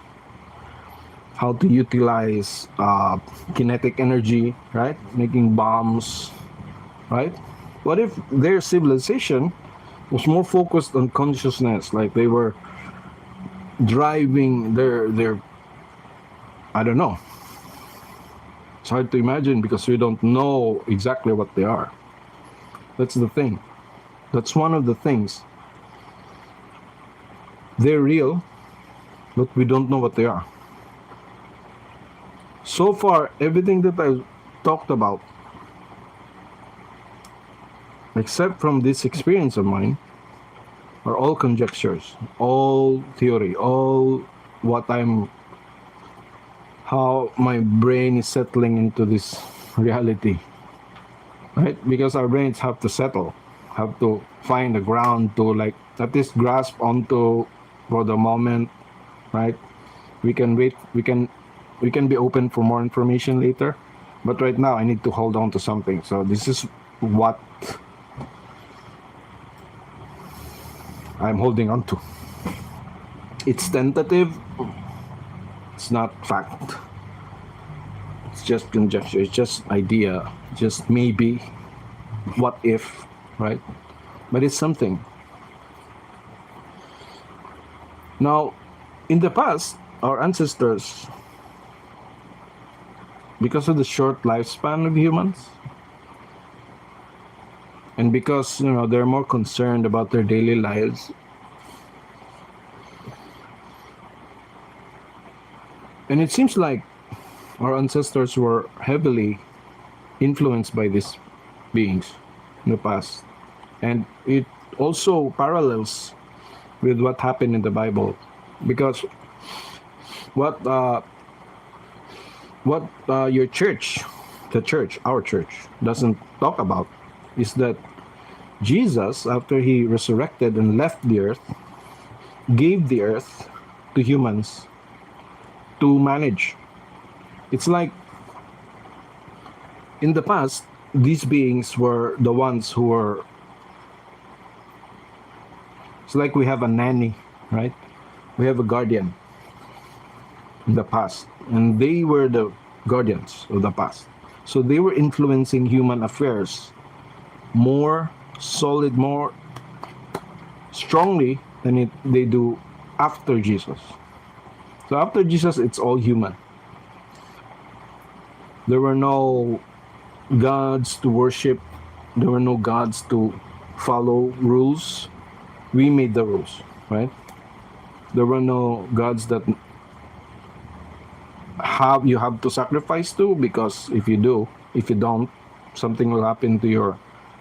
how to utilize kinetic energy, right? Making bombs, right? What if their civilization was more focused on consciousness, like they were driving their I don't know. It's hard to imagine because we don't know exactly what they are. That's the thing. That's one of the things. They're real, but we don't know what they are. So far, everything that I've talked about, except from this experience of mine, are all conjectures, all theory, all how my brain is settling into this reality, right? Because our brains have to settle, have to find a ground to like at least grasp onto for the moment, right? We can wait, we can be open for more information later, but right now I need to hold on to something. So this is what I'm holding on to. It's tentative, it's not fact, it's just conjecture, it's just idea, just maybe, what if, right? But it's something. Now, in the past, our ancestors, because of the short lifespan of humans, and because they're more concerned about their daily lives, and it seems like our ancestors were heavily influenced by these beings in the past, and it also parallels with what happened in the Bible, because what your church, our church, doesn't talk about is that Jesus, after he resurrected and left the earth, gave the earth to humans to manage. It's like in the past, these beings were the ones who were It's like we have a nanny, right? We have a guardian in the past, and they were the guardians of the past. So they were influencing human affairs more solid, more strongly than they do after Jesus. So after Jesus, it's all human. There were no gods to worship. There were no gods to follow rules. We made the rules, right? There were no gods that you have to sacrifice to, because if you don't, something will happen to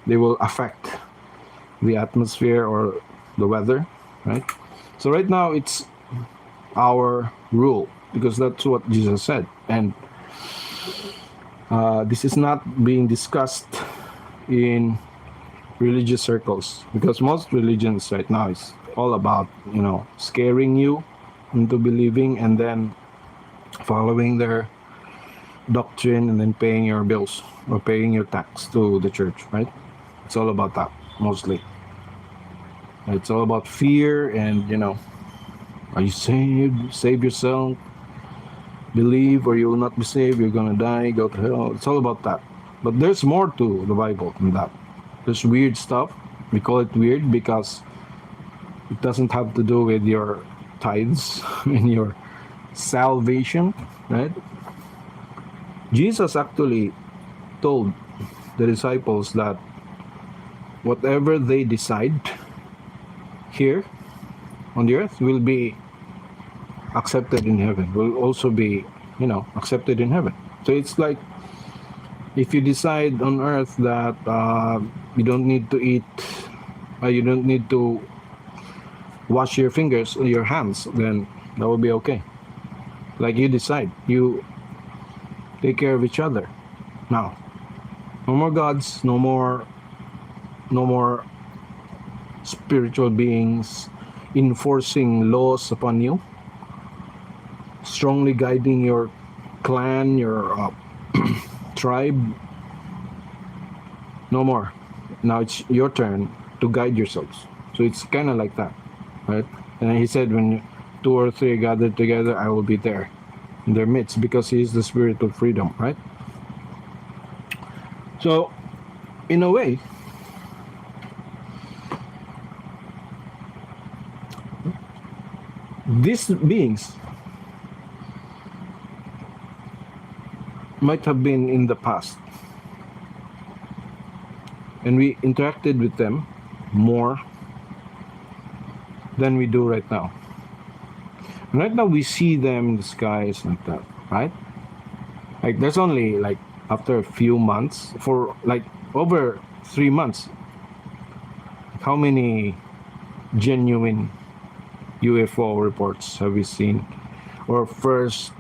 they will affect the atmosphere or the weather, right? So right now it's our rule, because that's what Jesus said, and this is not being discussed in religious circles, because most religions right now is all about scaring you into believing and then following their doctrine and then paying your bills or paying your tax to the church, right? It's all about that mostly. It's all about fear and are you saved? Save yourself. Believe or you will not be saved. You're gonna die. Go to hell. It's all about that. But there's more to the Bible than that. There's weird stuff. We call it weird because it doesn't have to do with your tithes and your salvation, right? Jesus actually told the disciples that whatever they decide here on the earth will be accepted in heaven, will also be accepted in heaven. So it's like if you decide on earth that you don't need to eat, you don't need to wash your fingers or your hands, then that will be okay. Like you decide, you take care of each other. Now, no more gods, no more spiritual beings enforcing laws upon you, strongly guiding your clan, your tribe. No more. Now it's your turn to guide yourselves. So it's kind of like that, right? And he said, when 2 or 3 gathered together, I will be there in their midst, because he is the spirit of freedom, right? So in a way, these beings might have been in the past, and we interacted with them more than we do right now. And right now we see them in the skies like that, right? Like there's only like after a few months, for like over 3 months, how many genuine UFO reports have we seen, or first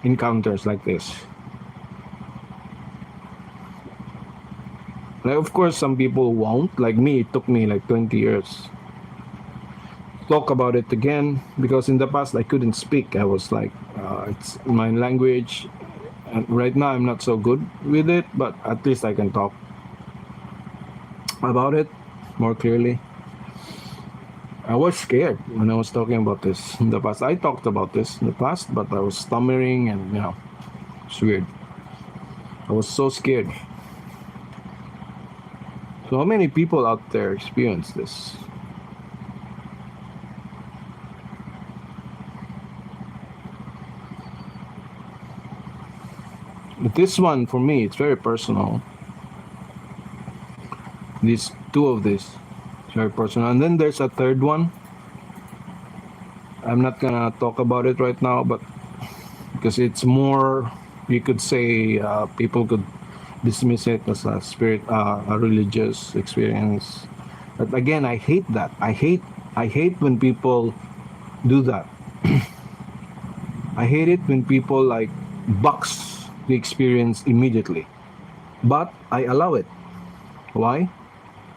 encounters like this? Like, of course, some people won't. Like me, it took me like 20 years to talk about it again, because in the past I couldn't speak. I was like, it's my language, and right now I'm not so good with it, but at least I can talk about it more clearly. I was scared when I was talking about this in the past. I talked about this in the past, but I was stammering and it's weird. I was so scared. So how many people out there experience this? But this one, for me, it's very personal. These two of this, it's very personal. And then there's a third one. I'm not gonna talk about it right now, but because it's more, you could say, people could dismiss it as a a religious experience. But again, I hate that. I hate when people do that. I hate it when people like box the experience immediately. But I allow it. Why?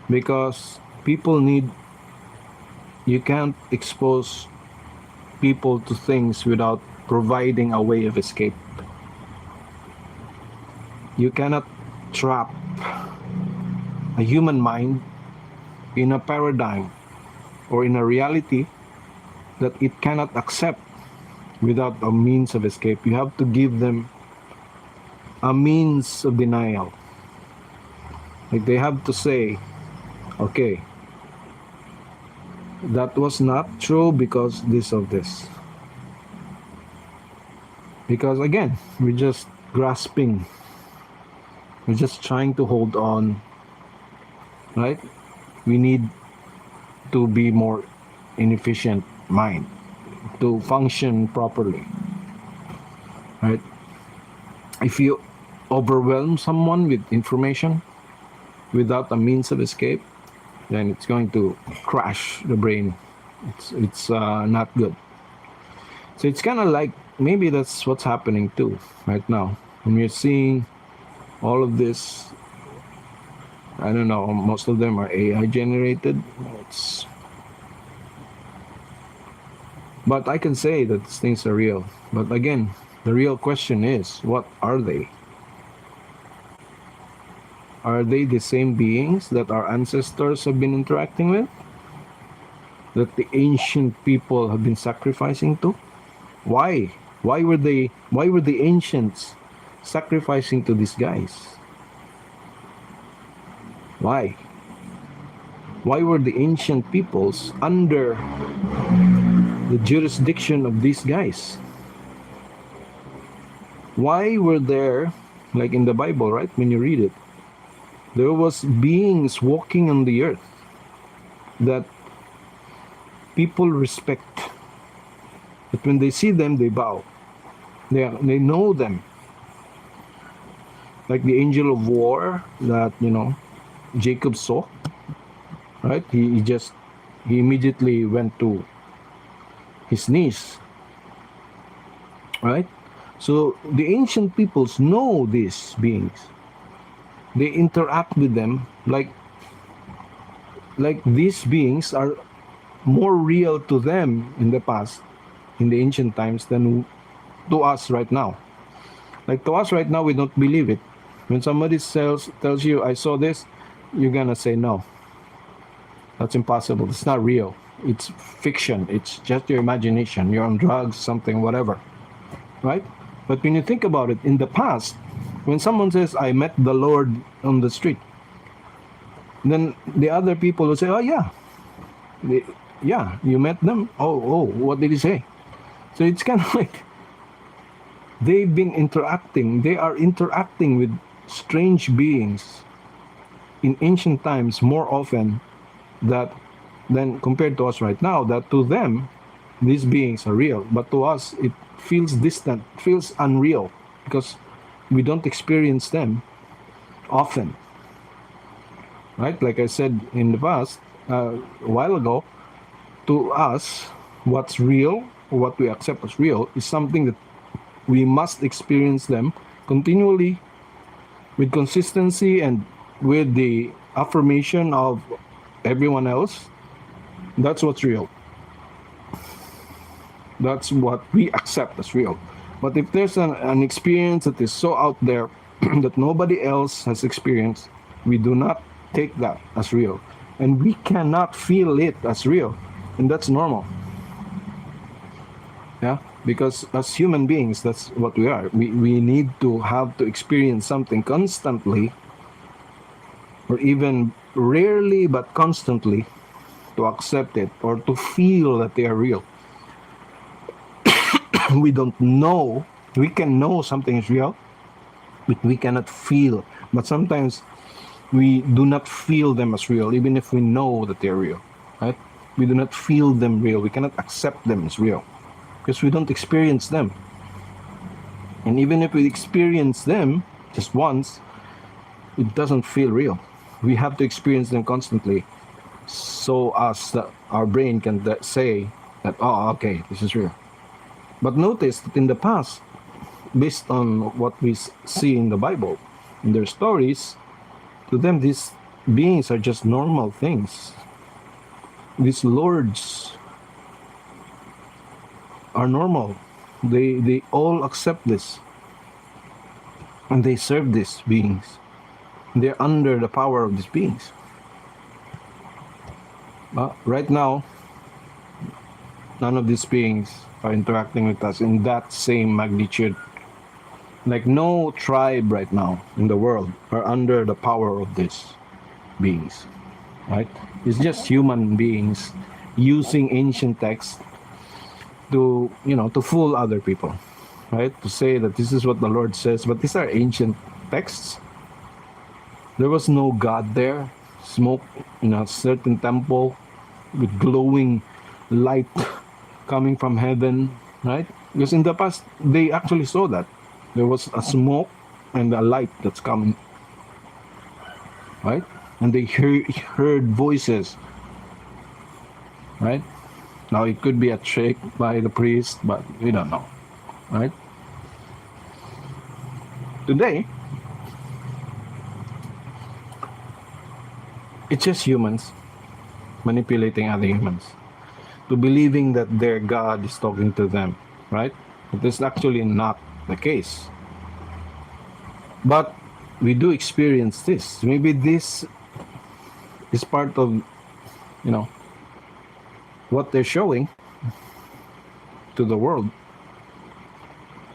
Because you can't expose people to things without providing a way of escape. You cannot trap a human mind in a paradigm or in a reality that it cannot accept without a means of escape. You have to give them a means of denial. Like they have to say, okay, that was not true because this of this. Because again, we're just grasping, we're just trying to hold on, right? We need to be more inefficient mind to function properly, right? If you overwhelm someone with information without a means of escape, then it's going to crash the brain. It's not good. So it's kind of like maybe that's what's happening too right now. When you're seeing all of this, I don't know, most of them are AI generated. But I can say that these things are real. But again, the real question is, what are they? Are they the same beings that our ancestors have been interacting with? That the ancient people have been sacrificing to? Why? Why were the ancients sacrificing to these guys? Why? Why were the ancient peoples under the jurisdiction of these guys? Why were there, like in the Bible, right? When you read it, there was beings walking on the earth that people respect. But when they see them, they bow. They know them. Like the angel of war that, Jacob saw, right? He immediately went to his knees, right? So the ancient peoples know these beings. They interact with them like these beings are more real to them in the past, in the ancient times, than to us right now. Like to us right now, we don't believe it. When somebody tells you, I saw this, you're gonna say, no, that's impossible. It's not real. It's fiction. It's just your imagination. You're on drugs, something, whatever, right? But when you think about it, in the past, when someone says, I met the Lord on the street, then the other people will say, oh yeah, yeah, you met them. Oh, what did he say? So it's kind of like they've been interacting. They are interacting with strange beings in ancient times more often than compared to us right now. That to them, these beings are real, but to us it feels distant, feels unreal, because we don't experience them often, right? Like I said in the past, a while ago, to us, what's real, or what we accept as real, is something that we must experience them continually, with consistency and with the affirmation of everyone else. That's what's real. That's what we accept as real. But if there's an experience that is so out there that nobody else has experienced, we do not take that as real. And we cannot feel it as real. And that's normal. Yeah? Because as human beings, that's what we are. We need to have to experience something constantly, or even rarely but constantly, to accept it or to feel that they are real. We don't know. We can know something is real, but we cannot feel. But sometimes we do not feel them as real, even if we know that they're real, right? We do not feel them real. We cannot accept them as real because we don't experience them. And even if we experience them just once, it doesn't feel real. We have to experience them constantly, so our brain can say that, oh, okay, this is real. But notice that in the past, based on what we see in the Bible, in their stories, to them these beings are just normal things. These lords are normal. They all accept this, and they serve these beings. They're under the power of these beings. Right now, None of these beings are interacting with us in that same magnitude. Like no tribe right now in the world are under the power of these beings, right? It's just human beings using ancient texts to, to fool other people, right? To say that this is what the Lord says, but these are ancient texts. There was no God there. Smoke in a certain temple with glowing light coming from heaven, right? Because in the past, they actually saw that. There was a smoke and a light that's coming, right? And they heard voices, right? Now, it could be a trick by the priest, but we don't know, right? Today, it's just humans manipulating other humans to believing that their God is talking to them, right? But that's actually not the case. But we do experience this. Maybe this is part of, what they're showing to the world.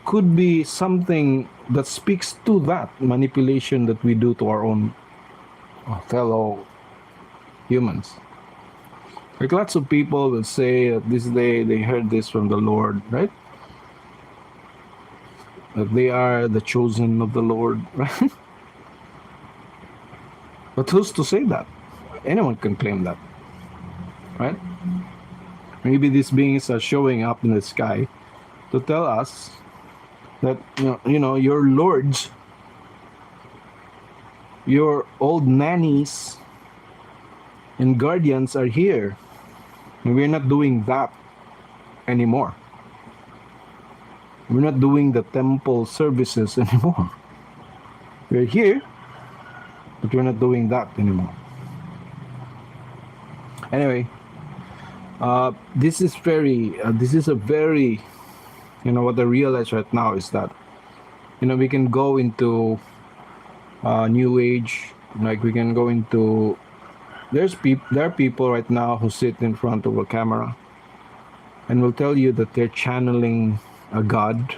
Could be something that speaks to that manipulation that we do to our own fellow humans. Like lots of people will say that this day they heard this from the Lord, right? That they are the chosen of the Lord, right? But who's to say that? Anyone can claim that, right? Maybe these beings are showing up in the sky to tell us that, your lords, your old nannies and guardians are here. And we're not doing that anymore. We're not doing the temple services anymore. We're here, but we're not doing that anymore. Anyway, this is a very, what I realize right now is that, we can go into new age, like we can go into, there are people right now who sit in front of a camera and will tell you that they're channeling a god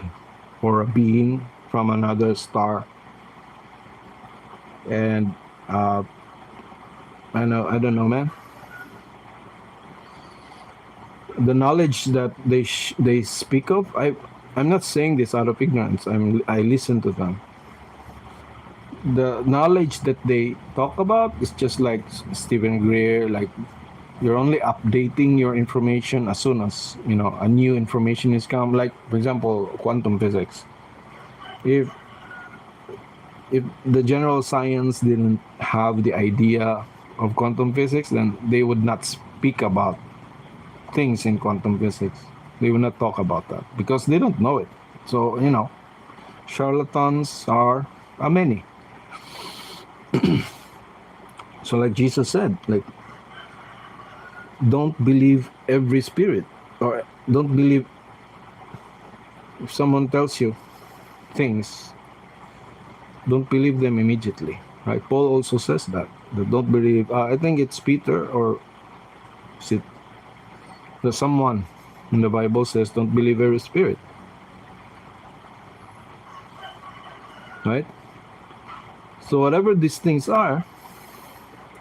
or a being from another star. And I don't know, man. The knowledge that they speak of, I'm not saying this out of ignorance. I listen to them. The knowledge that they talk about is just like Stephen Greer, like you're only updating your information as soon as a new information is come. Like for example, quantum physics. If the general science didn't have the idea of quantum physics, then they would not speak about things in quantum physics. They will not talk about that because they don't know it. So charlatans are many. So like Jesus said, like, don't believe every spirit, or don't believe if someone tells you things, don't believe them immediately, right? Paul also says that don't believe, I think it's Peter, or is it that someone in the Bible says don't believe every spirit, right? So whatever these things are,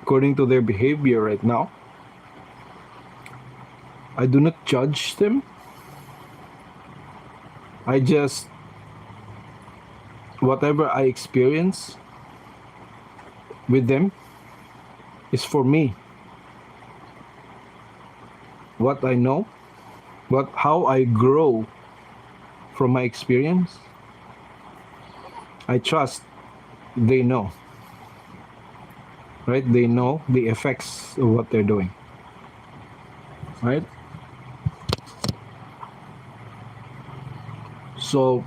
according to their behavior right now, I do not judge them. I just, whatever I experience with them is for me. What I know, how I grow from my experience, I trust they know. Right? They know the effects of what they're doing. Right? So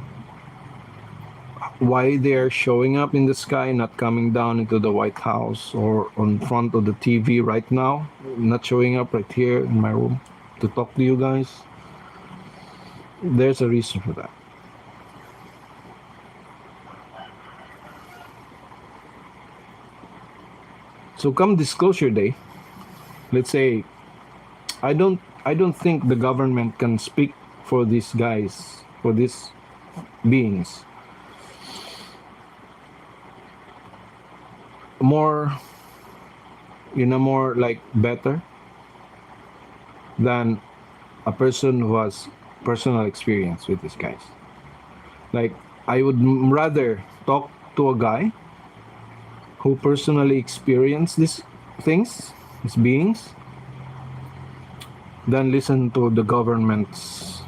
why they're showing up in the sky, not coming down into the White House or on front of the TV right now, not showing up right here in my room to talk to you guys, there's a reason for that. So come disclosure day, let's say I don't I don't think the government can speak for these guys, for these beings. More, more like better than a person who has personal experience with these guys. Like, I would rather talk to a guy who personally experienced these things, these beings, than listen to the government's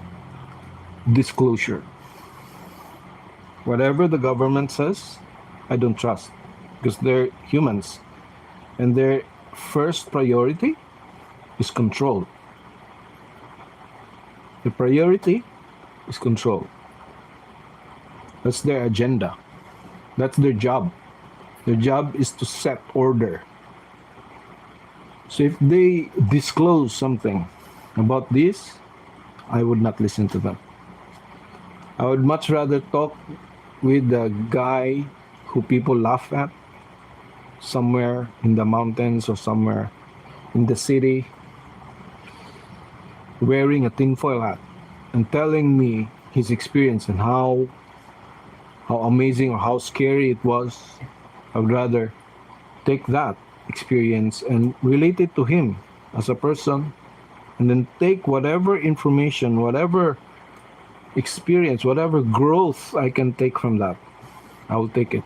disclosure. Whatever the government says, I don't trust, because they're humans and their first priority is control. The priority is control. That's their agenda. That's their job. Their job is to set order. So if they disclose something about this, I would not listen to them. I would much rather talk with the guy who people laugh at somewhere in the mountains or somewhere in the city, wearing a tinfoil hat and telling me his experience and how amazing or how scary it was. I would rather take that experience and relate it to him as a person, and then take whatever information, whatever experience, whatever growth I can take from that. I will take it.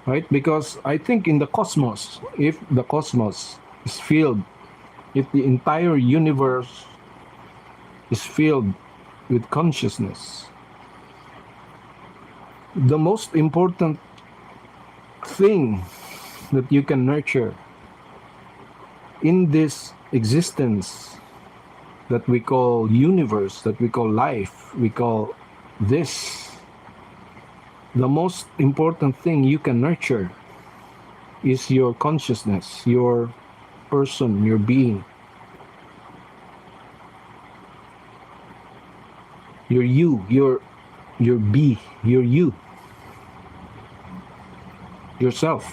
Right? Because I think in the cosmos, if the cosmos is filled, if the entire universe is filled with consciousness, the most important thing that you can nurture in this existence that we call universe, that we call life, we call this, the most important thing you can nurture is your consciousness, your person, your being. Your you, your be, your you, yourself.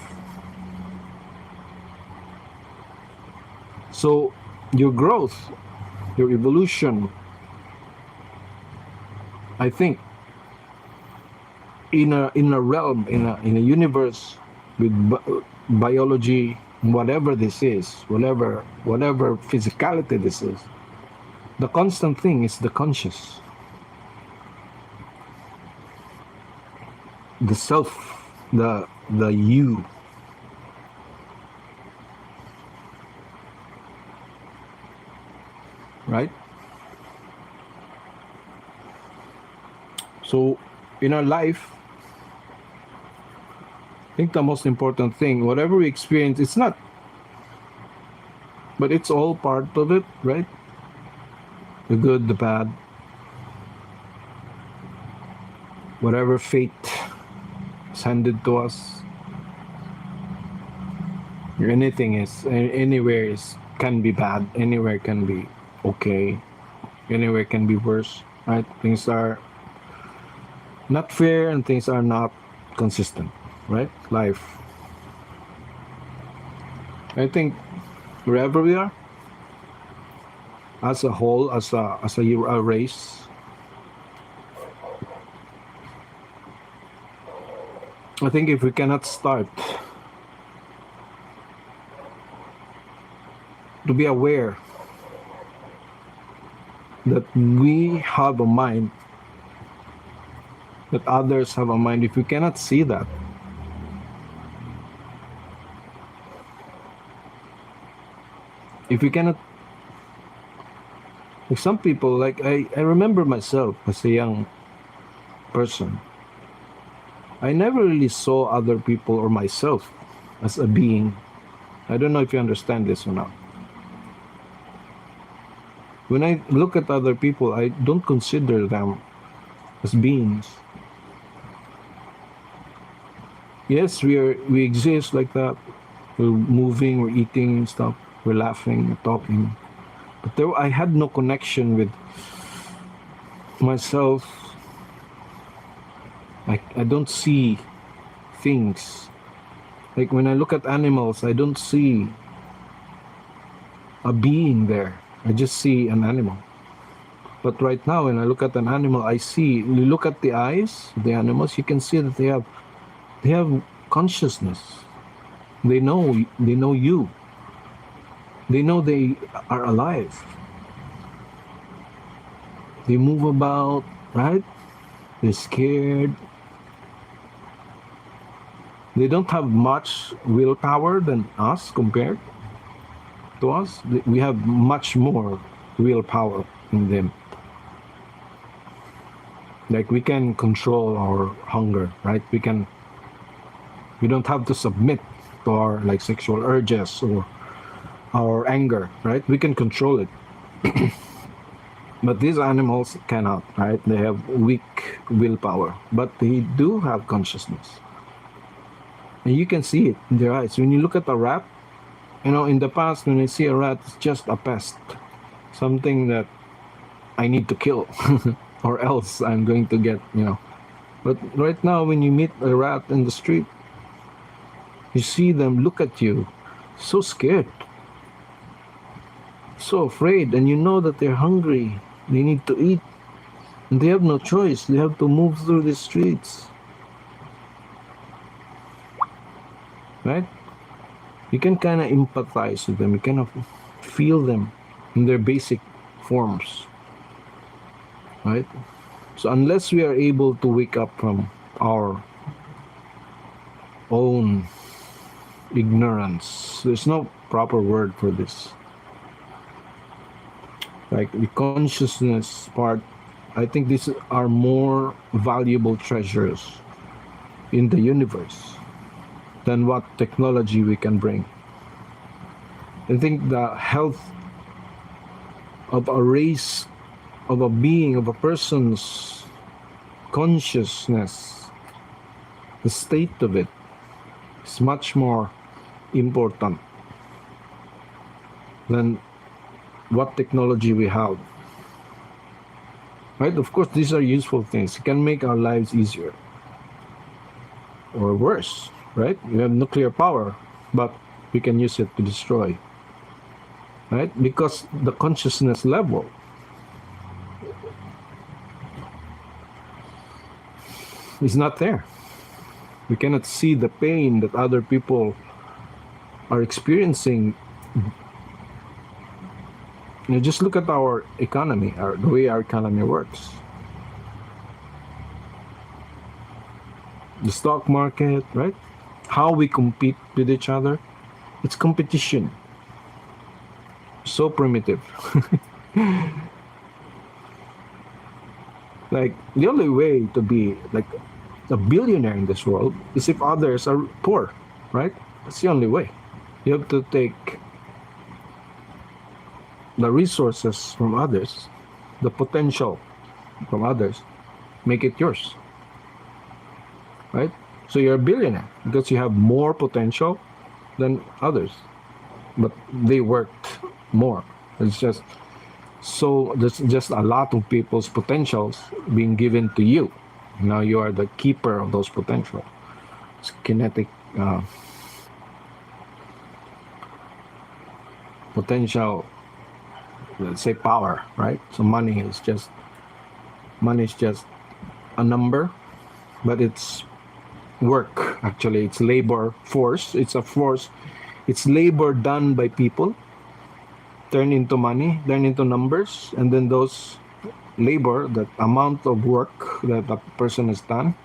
So your growth, your evolution, I think, in a realm, in a universe with biology, whatever this is, whatever physicality this is, the constant thing is the conscious, the self, the you. Right? So in our life, I think the most important thing, whatever we experience, it's not, but it's all part of it, right? The good, the bad, whatever fate is handed to us, anything is, anywhere is, can be bad, anywhere can be okay, anywhere can be worse, right? Things are not fair and things are not consistent, right? Life. I think wherever we are, as a whole, as a race, I think if we cannot start to be aware that we have a mind, that others have a mind, if we cannot see that, if we cannot, like some people, like I remember myself as a young person, I never really saw other people or myself as a being. I don't know if you understand this or not. When I look at other people, I don't consider them as beings. Yes, we exist like that. We're moving, we're eating stuff, we're laughing, we're talking. But I had no connection with myself. I don't see things. Like when I look at animals, I don't see a being there. I just see an animal. But right now, when I look at an animal, I see. You look at the eyes of the animals, you can see that they have consciousness. They know you. They know they are alive. They move about, right? They're scared. They don't have much willpower than us compared to us. We have much more willpower in them. Like we can control our hunger, right? We don't have to submit to our like sexual urges or our anger, right? We can control it. But these animals cannot, right? They have weak willpower, but they do have consciousness. And you can see it in their eyes. When you look at a rat, in the past, when I see a rat, it's just a pest, something that I need to kill, or else I'm going to get. But right now, when you meet a rat in the street, you see them look at you, so scared, so afraid, and you know that they're hungry. They need to eat, and they have no choice. They have to move through the streets, right? You can kind of empathize with them. You kind of feel them in their basic forms, right? So unless we are able to wake up from our own ignorance, there's no proper word for this. Like the consciousness part, I think these are more valuable treasures in the universe than what technology we can bring. I think the health of a race, of a being, of a person's consciousness, the state of it is much more important than what technology we have. Right? Of course, these are useful things. It can make our lives easier or worse, right? We have nuclear power, but we can use it to destroy, right? Because the consciousness level is not there. We cannot see the pain that other people are experiencing. Just look at our economy, the way our economy works. The stock market, right? How we compete with each other. It's competition. So primitive. Like, the only way to be like a billionaire in this world is if others are poor, right? That's the only way. You have to take the resources from others, the potential from others, make it yours, right? So you're a billionaire because you have more potential than others, but they worked more. It's just so there's just a lot of people's potentials being given to you. Now you are the keeper of those potential. It's kinetic potential, let's say power, right? So money is just a number, but it's work. Actually, it's labor force. It's a force. It's labor done by people, turn into money, turn into numbers, and then those labor, that amount of work that a person has done,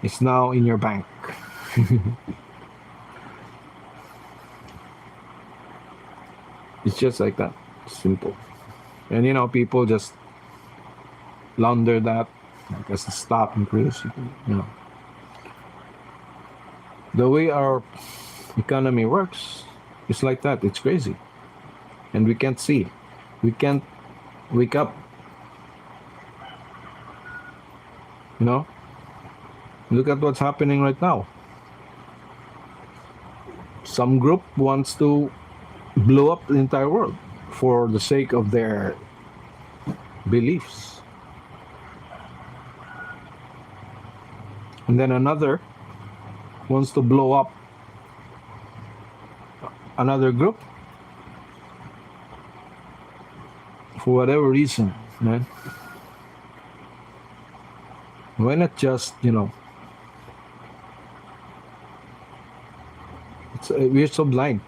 is now in your bank. It's just like that, simple. And people just launder that as a stop increase. The way our economy works is like that. It's crazy, and we can't see. We can't wake up. Look at what's happening right now. Some group wants to blow up the entire world for the sake of their beliefs. And then another wants to blow up another group for whatever reason, man. Why not just, we're so blind.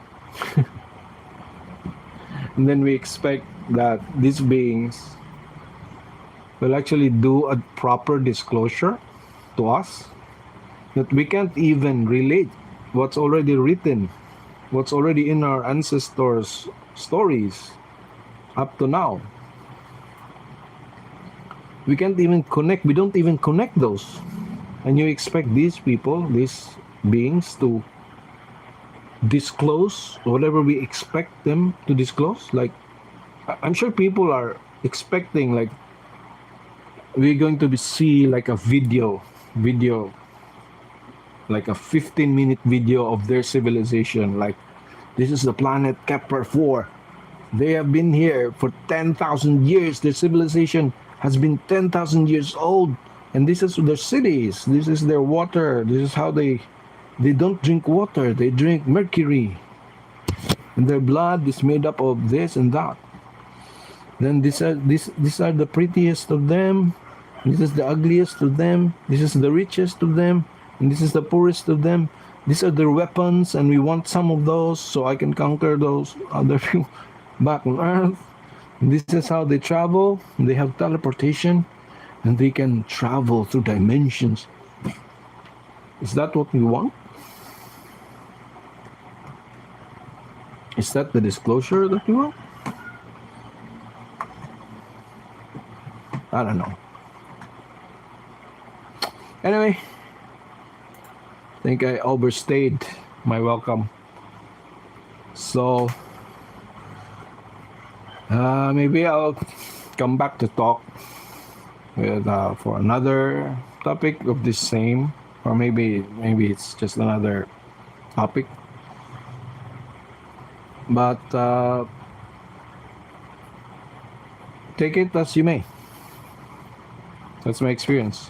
And then we expect that these beings will actually do a proper disclosure to us, that we can't even relate what's already written, what's already in our ancestors' stories up to now. We can't even connect, we don't even connect those. And you expect these people, these beings, to disclose whatever we expect them to disclose? Like, I'm sure people are expecting, like, we're going to see like a video, like a 15-minute video of their civilization. Like, this is the planet Kepler 4. They have been here for 10,000 years. Their civilization has been 10,000 years old. And this is their cities. This is their water. This is how they don't drink water. They drink mercury. And their blood is made up of this and that. Then these are the prettiest of them. This is the ugliest of them. This is the richest of them. And this is the poorest of them. These are their weapons, and we want some of those so I can conquer those other people back on Earth. And this is how they travel. They have teleportation, and they can travel through dimensions. Is that what we want? Is that the disclosure that we want? I don't know. Anyway, I think I overstayed my welcome. So, maybe I'll come back to talk with for another topic of this same, or maybe it's just another topic. But take it as you may. That's my experience.